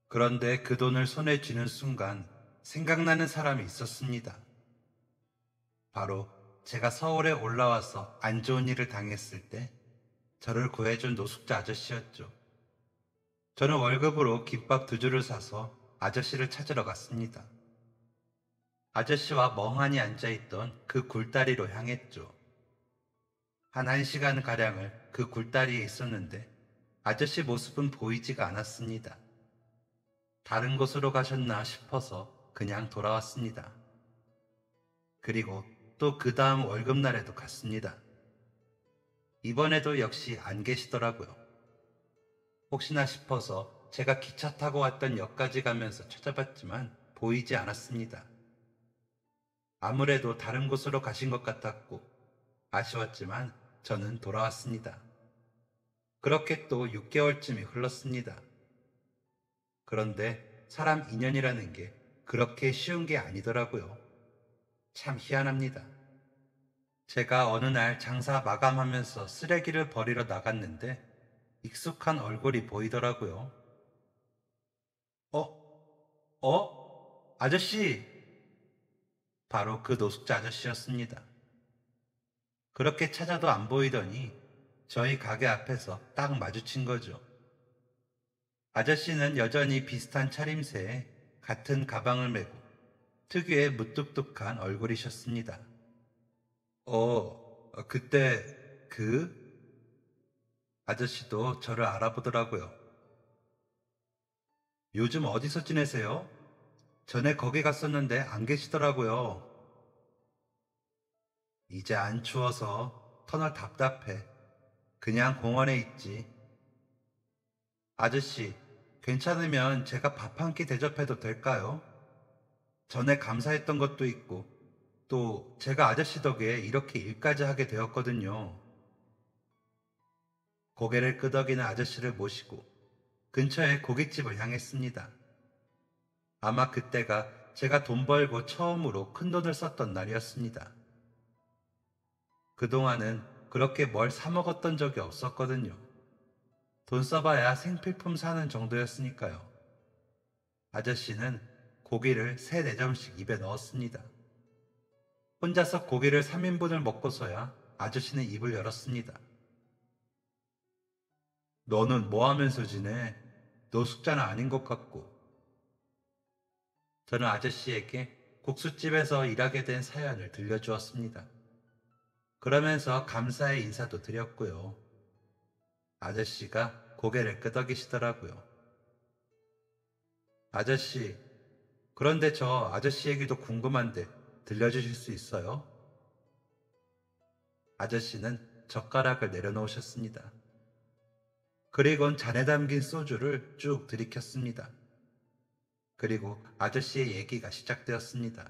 그런데 그 돈을 손에 쥐는 순간 생각나는 사람이 있었습니다. 바로 제가 서울에 올라와서 안 좋은 일을 당했을 때 저를 구해준 노숙자 아저씨였죠. 저는 월급으로 김밥 2줄을 사서 아저씨를 찾으러 갔습니다. 아저씨와 멍하니 앉아있던 그 굴다리로 향했죠. 한 1시간가량을 그 굴다리에 있었는데 아저씨 모습은 보이지가 않았습니다. 다른 곳으로 가셨나 싶어서 그냥 돌아왔습니다. 그리고 또 그 다음 월급날에도 갔습니다. 이번에도 역시 안 계시더라고요. 혹시나 싶어서 제가 기차 타고 왔던 역까지 가면서 찾아봤지만 보이지 않았습니다. 아무래도 다른 곳으로 가신 것 같았고 아쉬웠지만 저는 돌아왔습니다. 그렇게 또 6개월쯤이 흘렀습니다. 그런데 사람 인연이라는 게 그렇게 쉬운 게 아니더라고요. 참 희한합니다. 제가 어느 날 장사 마감하면서 쓰레기를 버리러 나갔는데 익숙한 얼굴이 보이더라고요. 아저씨! 바로 그 노숙자 아저씨였습니다. 그렇게 찾아도 안 보이더니 저희 가게 앞에서 딱 마주친 거죠. 아저씨는 여전히 비슷한 차림새에 같은 가방을 메고 특유의 무뚝뚝한 얼굴이셨습니다. 그때 아저씨도 저를 알아보더라고요. 요즘 어디서 지내세요? 전에 거기 갔었는데 안 계시더라고요. 이제 안 추워서 터널 답답해. 그냥 공원에 있지. 아저씨, 괜찮으면 제가 밥 한 끼 대접해도 될까요? 전에 감사했던 것도 있고, 또 제가 아저씨 덕에 이렇게 일까지 하게 되었거든요. 고개를 끄덕이는 아저씨를 모시고 근처의 고깃집을 향했습니다. 아마 그때가 제가 돈 벌고 처음으로 큰 돈을 썼던 날이었습니다. 그동안은 그렇게 뭘 사 먹었던 적이 없었거든요. 돈 써봐야 생필품 사는 정도였으니까요. 아저씨는 고기를 3~4점씩 입에 넣었습니다. 혼자서 고기를 3인분을 먹고서야 아저씨는 입을 열었습니다. 너는 뭐 하면서 지내? 노숙자는 아닌 것 같고. 저는 아저씨에게 국수집에서 일하게 된 사연을 들려주었습니다. 그러면서 감사의 인사도 드렸고요. 아저씨가 고개를 끄덕이시더라고요. 아저씨, 그런데 저 아저씨 얘기도 궁금한데 들려주실 수 있어요? 아저씨는 젓가락을 내려놓으셨습니다. 그리곤 잔에 담긴 소주를 쭉 들이켰습니다. 그리고 아저씨의 얘기가 시작되었습니다.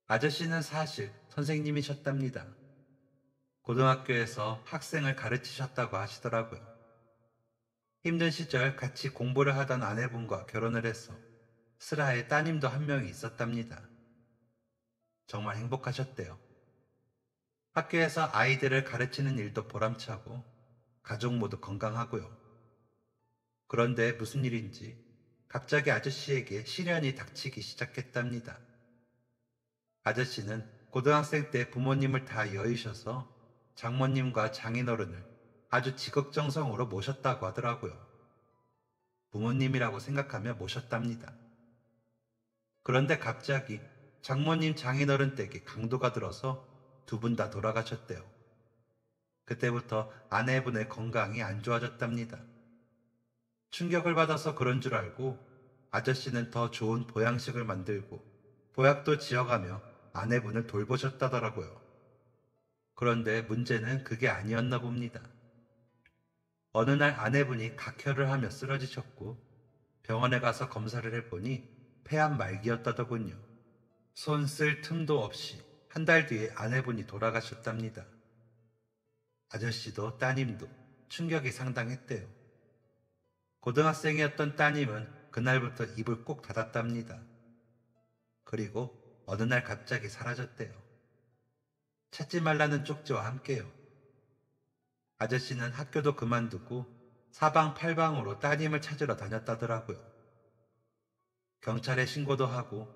아저씨는 사실 선생님이셨답니다. 고등학교에서 학생을 가르치셨다고 하시더라고요. 힘든 시절 같이 공부를 하던 아내분과 결혼을 해서 슬하에 따님도 한 명이 있었답니다. 정말 행복하셨대요. 학교에서 아이들을 가르치는 일도 보람차고 가족 모두 건강하고요. 그런데 무슨 일인지 갑자기 아저씨에게 시련이 닥치기 시작했답니다. 아저씨는 고등학생 때 부모님을 다 여의셔서 장모님과 장인어른을 아주 지극정성으로 모셨다고 하더라고요. 부모님이라고 생각하며 모셨답니다. 그런데 갑자기 장모님 장인어른 댁에 강도가 들어서 2분 다 돌아가셨대요. 그때부터 아내분의 건강이 안 좋아졌답니다. 충격을 받아서 그런 줄 알고 아저씨는 더 좋은 보양식을 만들고 보약도 지어가며 아내분을 돌보셨다더라고요. 그런데 문제는 그게 아니었나 봅니다. 어느 날 아내분이 각혈을 하며 쓰러지셨고 병원에 가서 검사를 해보니 폐암 말기였다더군요. 손 쓸 틈도 없이 한 달 뒤에 아내분이 돌아가셨답니다. 아저씨도 따님도 충격이 상당했대요. 고등학생이었던 따님은 그날부터 입을 꼭 닫았답니다. 그리고 어느 날 갑자기 사라졌대요. 찾지 말라는 쪽지와 함께요. 아저씨는 학교도 그만두고 사방팔방으로 따님을 찾으러 다녔다더라고요. 경찰에 신고도 하고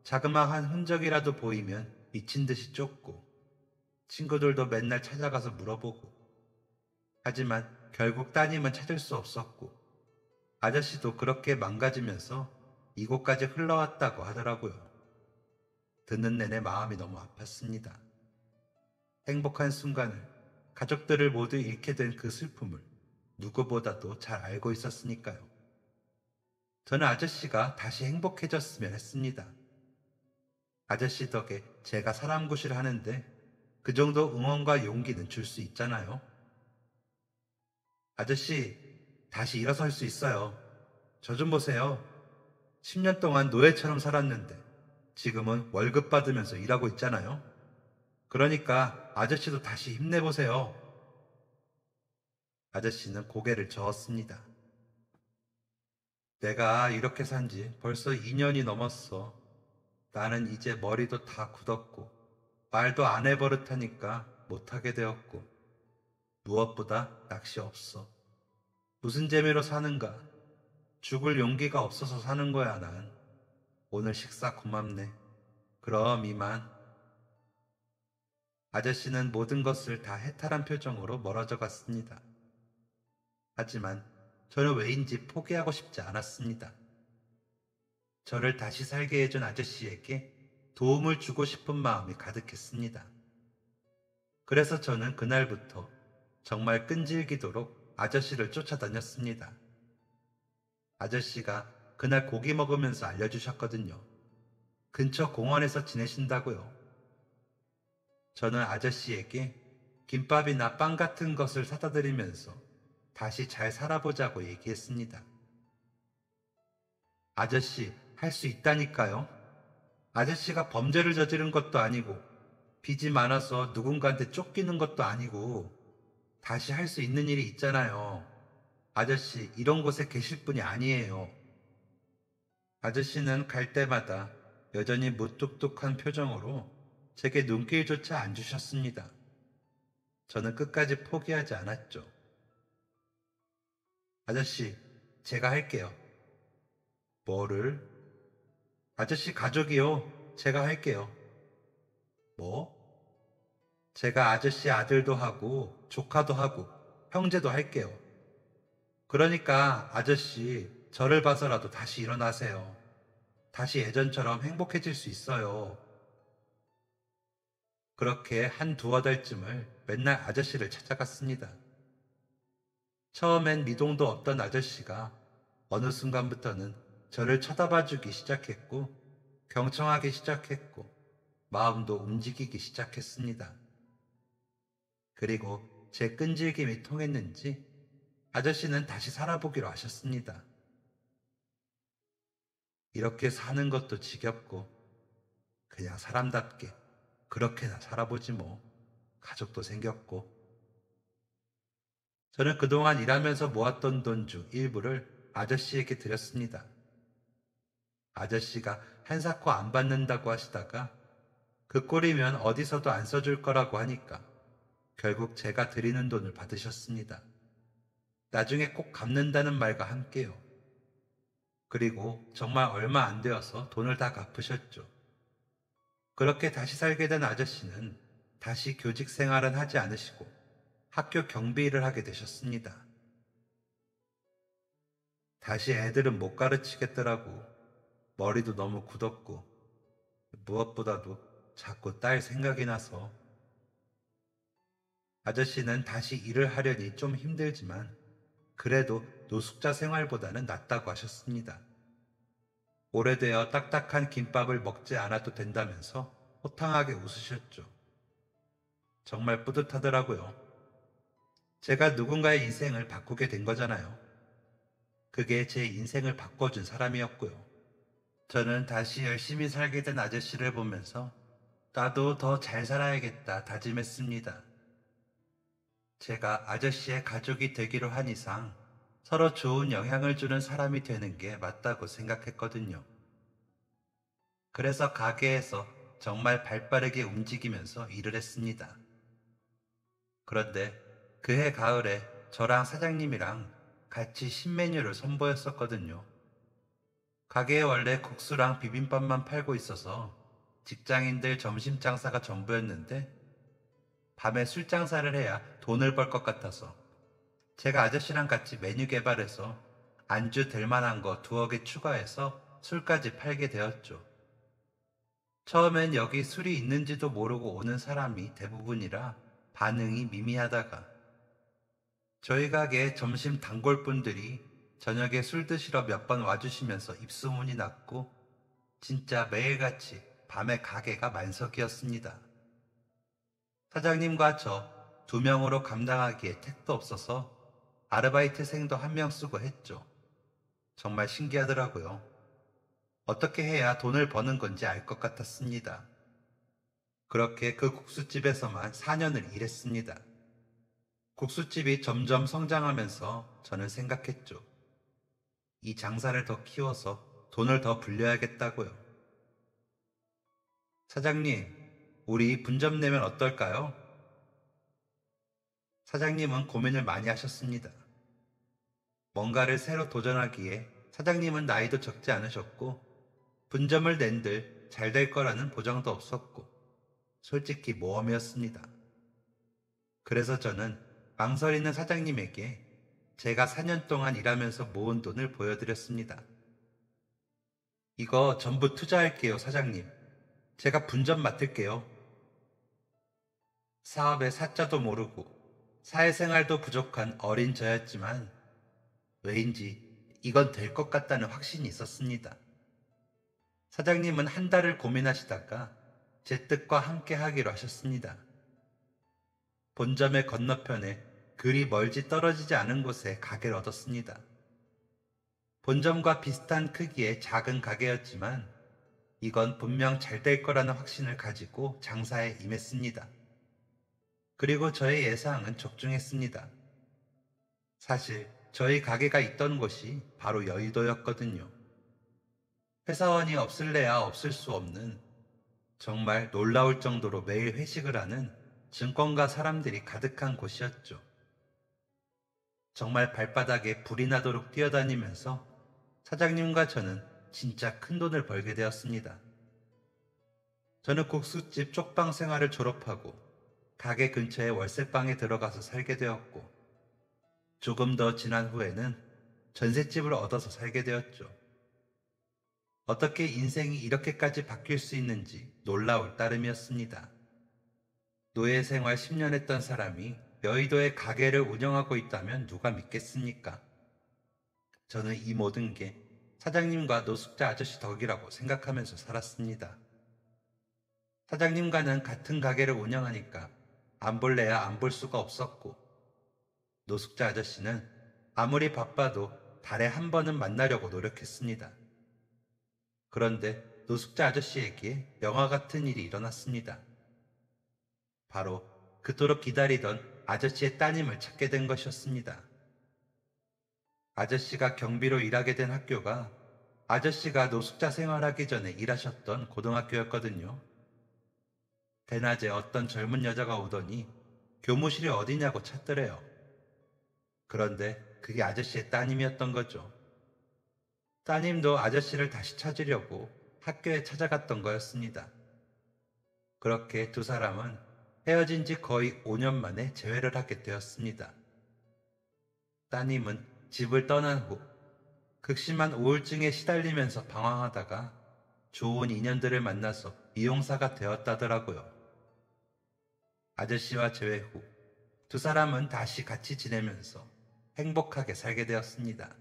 자그마한 흔적이라도 보이면 미친 듯이 쫓고 친구들도 맨날 찾아가서 물어보고 하지만 결국 따님은 찾을 수 없었고 아저씨도 그렇게 망가지면서 이곳까지 흘러왔다고 하더라고요. 듣는 내내 마음이 너무 아팠습니다. 행복한 순간을, 가족들을 모두 잃게 된 그 슬픔을 누구보다도 잘 알고 있었으니까요. 저는 아저씨가 다시 행복해졌으면 했습니다. 아저씨 덕에 제가 사람 구실을 하는데 그 정도 응원과 용기는 줄 수 있잖아요. 아저씨, 다시 일어설 수 있어요. 저 좀 보세요. 10년 동안 노예처럼 살았는데 지금은 월급 받으면서 일하고 있잖아요. 그러니까 아저씨도 다시 힘내보세요. 아저씨는 고개를 저었습니다. 내가 이렇게 산 지 벌써 2년이 넘었어. 나는 이제 머리도 다 굳었고 말도 안 해버릇하니까 못하게 되었고 무엇보다 낚시 없어. 무슨 재미로 사는가? 죽을 용기가 없어서 사는 거야 난. 오늘 식사 고맙네. 그럼 이만. 아저씨는 모든 것을 다 해탈한 표정으로 멀어져 갔습니다. 하지만 저는 왜인지 포기하고 싶지 않았습니다. 저를 다시 살게 해준 아저씨에게 도움을 주고 싶은 마음이 가득했습니다. 그래서 저는 그날부터 정말 끈질기도록 아저씨를 쫓아다녔습니다. 아저씨가 그날 고기 먹으면서 알려주셨거든요. 근처 공원에서 지내신다고요. 저는 아저씨에게 김밥이나 빵 같은 것을 사다 드리면서 다시 잘 살아보자고 얘기했습니다. 아저씨, 할 수 있다니까요. 아저씨가 범죄를 저지른 것도 아니고 빚이 많아서 누군가한테 쫓기는 것도 아니고 다시 할 수 있는 일이 있잖아요. 아저씨, 이런 곳에 계실 분이 아니에요. 아저씨는 갈 때마다 여전히 무뚝뚝한 표정으로 제게 눈길조차 안 주셨습니다. 저는 끝까지 포기하지 않았죠. 아저씨, 제가 할게요. 뭐를? 아저씨 가족이요. 제가 할게요. 뭐? 제가 아저씨 아들도 하고 조카도 하고 형제도 할게요. 그러니까 아저씨 저를 봐서라도 다시 일어나세요. 다시 예전처럼 행복해질 수 있어요. 그렇게 한 두어 달쯤을 맨날 아저씨를 찾아갔습니다. 처음엔 미동도 없던 아저씨가 어느 순간부터는 저를 쳐다봐주기 시작했고 경청하기 시작했고 마음도 움직이기 시작했습니다. 그리고 제 끈질김이 통했는지 아저씨는 다시 살아보기로 하셨습니다. 이렇게 사는 것도 지겹고 그냥 사람답게 그렇게나 살아보지 뭐. 가족도 생겼고. 저는 그동안 일하면서 모았던 돈 중 일부를 아저씨에게 드렸습니다. 아저씨가 한사코 안 받는다고 하시다가 그 꼴이면 어디서도 안 써줄 거라고 하니까 결국 제가 드리는 돈을 받으셨습니다. 나중에 꼭 갚는다는 말과 함께요. 그리고 정말 얼마 안 되어서 돈을 다 갚으셨죠. 그렇게 다시 살게 된 아저씨는 다시 교직 생활은 하지 않으시고 학교 경비 일을 하게 되셨습니다. 다시 애들은 못 가르치겠더라고. 머리도 너무 굳었고 무엇보다도 자꾸 딸 생각이 나서. 아저씨는 다시 일을 하려니 좀 힘들지만 그래도 노숙자 생활보다는 낫다고 하셨습니다. 오래되어 딱딱한 김밥을 먹지 않아도 된다면서 호탕하게 웃으셨죠. 정말 뿌듯하더라고요. 제가 누군가의 인생을 바꾸게 된 거잖아요. 그게 제 인생을 바꿔준 사람이었고요. 저는 다시 열심히 살게 된 아저씨를 보면서 나도 더 잘 살아야겠다 다짐했습니다. 제가 아저씨의 가족이 되기로 한 이상 서로 좋은 영향을 주는 사람이 되는 게 맞다고 생각했거든요. 그래서 가게에서 정말 발빠르게 움직이면서 일을 했습니다. 그런데 그해 가을에 저랑 사장님이랑 같이 신메뉴를 선보였었거든요. 가게에 원래 국수랑 비빔밥만 팔고 있어서 직장인들 점심 장사가 전부였는데 밤에 술 장사를 해야 돈을 벌 것 같아서 제가 아저씨랑 같이 메뉴 개발해서 안주 될 만한 거 두어 개 추가해서 술까지 팔게 되었죠. 처음엔 여기 술이 있는지도 모르고 오는 사람이 대부분이라 반응이 미미하다가 저희 가게 점심 단골분들이 저녁에 술 드시러 몇 번 와주시면서 입소문이 났고 진짜 매일같이 밤에 가게가 만석이었습니다. 사장님과 저 두 명으로 감당하기에 택도 없어서 아르바이트생도 한 명 쓰고 했죠. 정말 신기하더라고요. 어떻게 해야 돈을 버는 건지 알 것 같았습니다. 그렇게 그 국수집에서만 4년을 일했습니다. 국수집이 점점 성장하면서 저는 생각했죠. 이 장사를 더 키워서 돈을 더 불려야겠다고요. 사장님, 우리 분점 내면 어떨까요? 사장님은 고민을 많이 하셨습니다. 뭔가를 새로 도전하기에 사장님은 나이도 적지 않으셨고 분점을 낸들 잘 될 거라는 보장도 없었고 솔직히 모험이었습니다. 그래서 저는 망설이는 사장님에게 제가 4년 동안 일하면서 모은 돈을 보여드렸습니다. 이거 전부 투자할게요, 사장님. 제가 분점 맡을게요. 사업의 사자도 모르고 사회생활도 부족한 어린 저였지만 왜인지 이건 될 것 같다는 확신이 있었습니다. 사장님은 한 달을 고민하시다가 제 뜻과 함께 하기로 하셨습니다. 본점의 건너편에 그리 멀지 떨어지지 않은 곳에 가게를 얻었습니다. 본점과 비슷한 크기의 작은 가게였지만 이건 분명 잘 될 거라는 확신을 가지고 장사에 임했습니다. 그리고 저의 예상은 적중했습니다. 사실 저희 가게가 있던 곳이 바로 여의도였거든요. 회사원이 없을래야 없을 수 없는 정말 놀라울 정도로 매일 회식을 하는 증권가 사람들이 가득한 곳이었죠. 정말 발바닥에 불이 나도록 뛰어다니면서 사장님과 저는 진짜 큰 돈을 벌게 되었습니다. 저는 국수집 쪽방 생활을 졸업하고 가게 근처에 월세방에 들어가서 살게 되었고 조금 더 지난 후에는 전셋집을 얻어서 살게 되었죠. 어떻게 인생이 이렇게까지 바뀔 수 있는지 놀라울 따름이었습니다. 노예 생활 10년 했던 사람이 여의도에 가게를 운영하고 있다면 누가 믿겠습니까? 저는 이 모든 게 사장님과 노숙자 아저씨 덕이라고 생각하면서 살았습니다. 사장님과는 같은 가게를 운영하니까 안 볼래야 안 볼 수가 없었고 노숙자 아저씨는 아무리 바빠도 달에 한 번은 만나려고 노력했습니다. 그런데 노숙자 아저씨에게 영화 같은 일이 일어났습니다. 바로 그토록 기다리던 아저씨의 따님을 찾게 된 것이었습니다. 아저씨가 경비로 일하게 된 학교가 아저씨가 노숙자 생활하기 전에 일하셨던 고등학교였거든요. 대낮에 어떤 젊은 여자가 오더니 교무실이 어디냐고 찾더래요. 그런데 그게 아저씨의 따님이었던 거죠. 따님도 아저씨를 다시 찾으려고 학교에 찾아갔던 거였습니다. 그렇게 두 사람은 헤어진 지 거의 5년 만에 재회를 하게 되었습니다. 따님은 집을 떠난 후 극심한 우울증에 시달리면서 방황하다가 좋은 인연들을 만나서 미용사가 되었다더라고요. 아저씨와 재회 후 두 사람은 다시 같이 지내면서 행복하게 살게 되었습니다.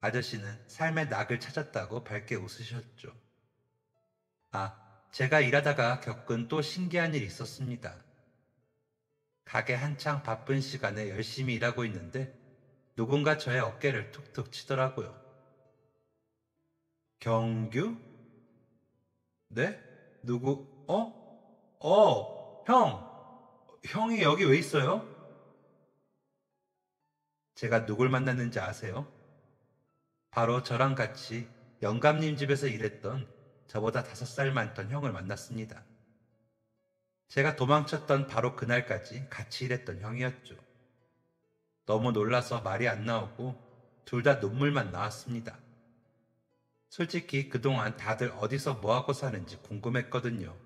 아저씨는 삶의 낙을 찾았다고 밝게 웃으셨죠. 제가 일하다가 겪은 또 신기한 일이 있었습니다. 가게 한창 바쁜 시간에 열심히 일하고 있는데 누군가 저의 어깨를 툭툭 치더라고요. 경규? 네? 누구? 형이 여기 왜 있어요? 제가 누굴 만났는지 아세요? 바로 저랑 같이 영감님 집에서 일했던 저보다 5살 많던 형을 만났습니다. 제가 도망쳤던 바로 그날까지 같이 일했던 형이었죠. 너무 놀라서 말이 안 나오고 둘 다 눈물만 나왔습니다. 솔직히 그동안 다들 어디서 뭐하고 사는지 궁금했거든요.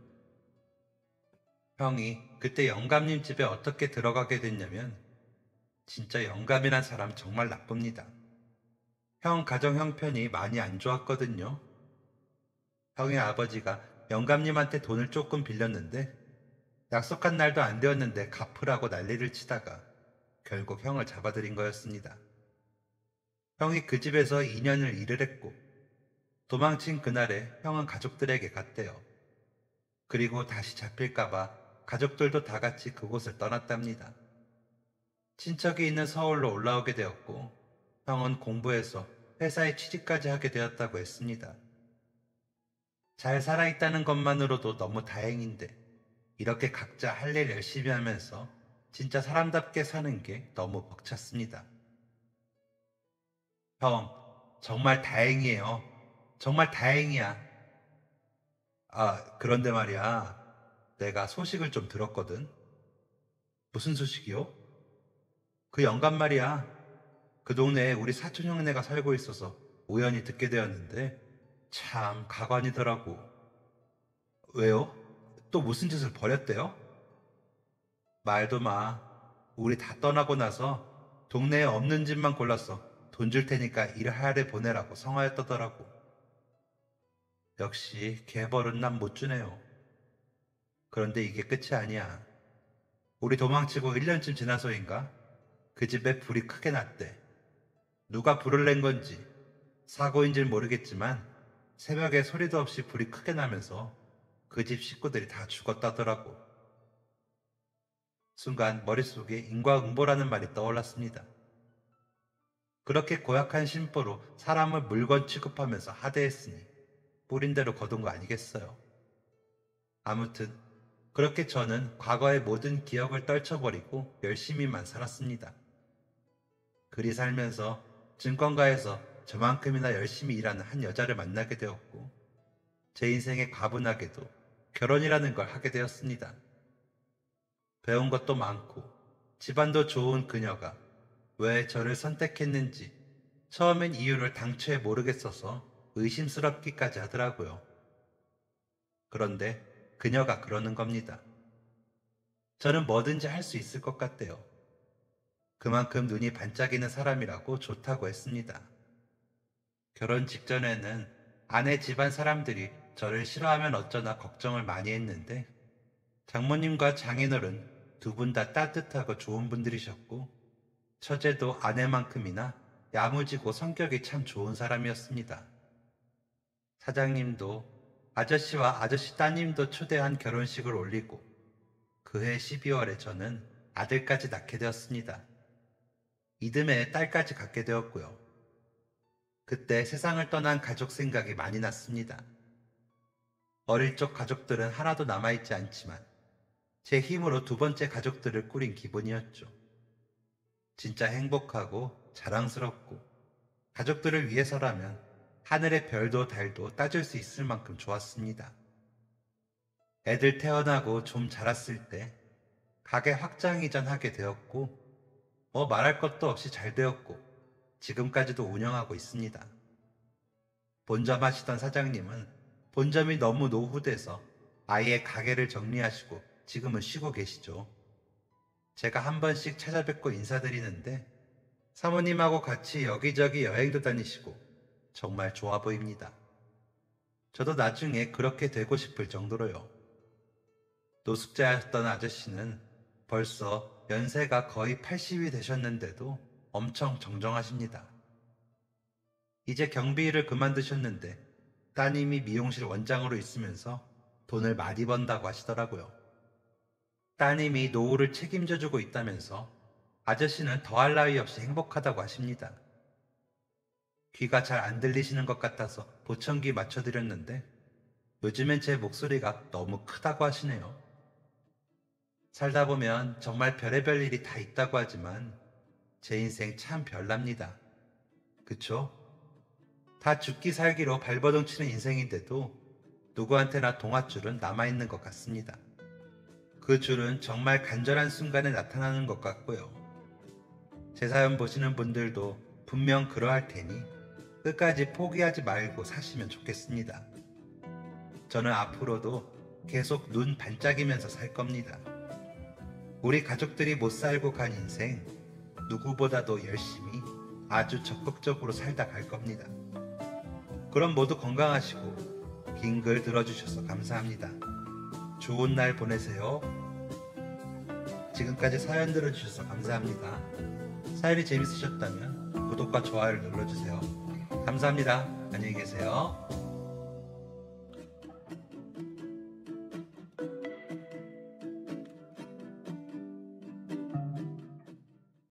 형이 그때 영감님 집에 어떻게 들어가게 됐냐면 진짜 영감이란 사람 정말 나쁩니다. 형 가정 형편이 많이 안 좋았거든요. 형의 아버지가 영감님한테 돈을 조금 빌렸는데 약속한 날도 안 되었는데 갚으라고 난리를 치다가 결국 형을 잡아들인 거였습니다. 형이 그 집에서 2년을 일을 했고 도망친 그날에 형은 가족들에게 갔대요. 그리고 다시 잡힐까봐 가족들도 다 같이 그곳을 떠났답니다. 친척이 있는 서울로 올라오게 되었고 형은 공부해서 회사에 취직까지 하게 되었다고 했습니다. 잘 살아있다는 것만으로도 너무 다행인데 이렇게 각자 할 일 열심히 하면서 진짜 사람답게 사는 게 너무 벅찼습니다. 형, 정말 다행이에요. 정말 다행이야. 그런데 말이야. 내가 소식을 좀 들었거든. 무슨 소식이요? 그 영감 말이야. 그 동네에 우리 사촌 형네가 살고 있어서 우연히 듣게 되었는데 참 가관이더라고. 왜요? 또 무슨 짓을 벌였대요? 말도 마. 우리 다 떠나고 나서 동네에 없는 집만 골라서 돈 줄 테니까 일하래 보내라고 성화했더라고. 역시 개벌은 난 못 주네요. 그런데 이게 끝이 아니야. 우리 도망치고 1년쯤 지나서인가 그 집에 불이 크게 났대. 누가 불을 낸 건지 사고인지는 모르겠지만 새벽에 소리도 없이 불이 크게 나면서 그 집 식구들이 다 죽었다더라고. 순간 머릿속에 인과응보라는 말이 떠올랐습니다. 그렇게 고약한 심보로 사람을 물건 취급하면서 하대했으니 뿌린 대로 거둔 거 아니겠어요. 아무튼 그렇게 저는 과거의 모든 기억을 떨쳐버리고 열심히만 살았습니다. 그리 살면서 증권가에서 저만큼이나 열심히 일하는 한 여자를 만나게 되었고 제 인생에 과분하게도 결혼이라는 걸 하게 되었습니다. 배운 것도 많고 집안도 좋은 그녀가 왜 저를 선택했는지 처음엔 이유를 당초에 모르겠어서 의심스럽기까지 하더라고요. 그런데 그녀가 그러는 겁니다. 저는 뭐든지 할 수 있을 것 같대요. 그만큼 눈이 반짝이는 사람이라고 좋다고 했습니다. 결혼 직전에는 아내 집안 사람들이 저를 싫어하면 어쩌나 걱정을 많이 했는데 장모님과 장인어른 두 분 다 따뜻하고 좋은 분들이셨고 처제도 아내만큼이나 야무지고 성격이 참 좋은 사람이었습니다. 사장님도 아저씨와 아저씨 따님도 초대한 결혼식을 올리고 그해 12월에 저는 아들까지 낳게 되었습니다. 이듬해 딸까지 갖게 되었고요. 그때 세상을 떠난 가족 생각이 많이 났습니다. 어릴 적 가족들은 하나도 남아있지 않지만 제 힘으로 두 번째 가족들을 꾸린 기분이었죠. 진짜 행복하고 자랑스럽고 가족들을 위해서라면 하늘의 별도 달도 따질 수 있을 만큼 좋았습니다. 애들 태어나고 좀 자랐을 때 가게 확장 이전하게 되었고 말할 것도 없이 잘 되었고 지금까지도 운영하고 있습니다. 본점 하시던 사장님은 본점이 너무 노후돼서 아예 가게를 정리하시고 지금은 쉬고 계시죠. 제가 한 번씩 찾아뵙고 인사드리는데 사모님하고 같이 여기저기 여행도 다니시고 정말 좋아 보입니다. 저도 나중에 그렇게 되고 싶을 정도로요. 노숙자였던 아저씨는 벌써 연세가 거의 80이 되셨는데도 엄청 정정하십니다. 이제 경비 일을 그만두셨는데 따님이 미용실 원장으로 있으면서 돈을 많이 번다고 하시더라고요. 따님이 노후를 책임져주고 있다면서 아저씨는 더할 나위 없이 행복하다고 하십니다. 귀가 잘 안 들리시는 것 같아서 보청기 맞춰드렸는데 요즘엔 제 목소리가 너무 크다고 하시네요. 살다 보면 정말 별의별 일이 다 있다고 하지만 제 인생 참 별납니다. 그쵸? 다 죽기 살기로 발버둥 치는 인생인데도 누구한테나 동화줄은 남아있는 것 같습니다. 그 줄은 정말 간절한 순간에 나타나는 것 같고요. 제 사연 보시는 분들도 분명 그러할 테니 끝까지 포기하지 말고 사시면 좋겠습니다. 저는 앞으로도 계속 눈 반짝이면서 살 겁니다. 우리 가족들이 못 살고 간 인생 누구보다도 열심히 아주 적극적으로 살다 갈 겁니다. 그럼 모두 건강하시고 긴 글 들어주셔서 감사합니다. 좋은 날 보내세요. 지금까지 사연 들어주셔서 감사합니다. 사연이 재밌으셨다면 구독과 좋아요를 눌러주세요. 감사합니다. 안녕히 계세요.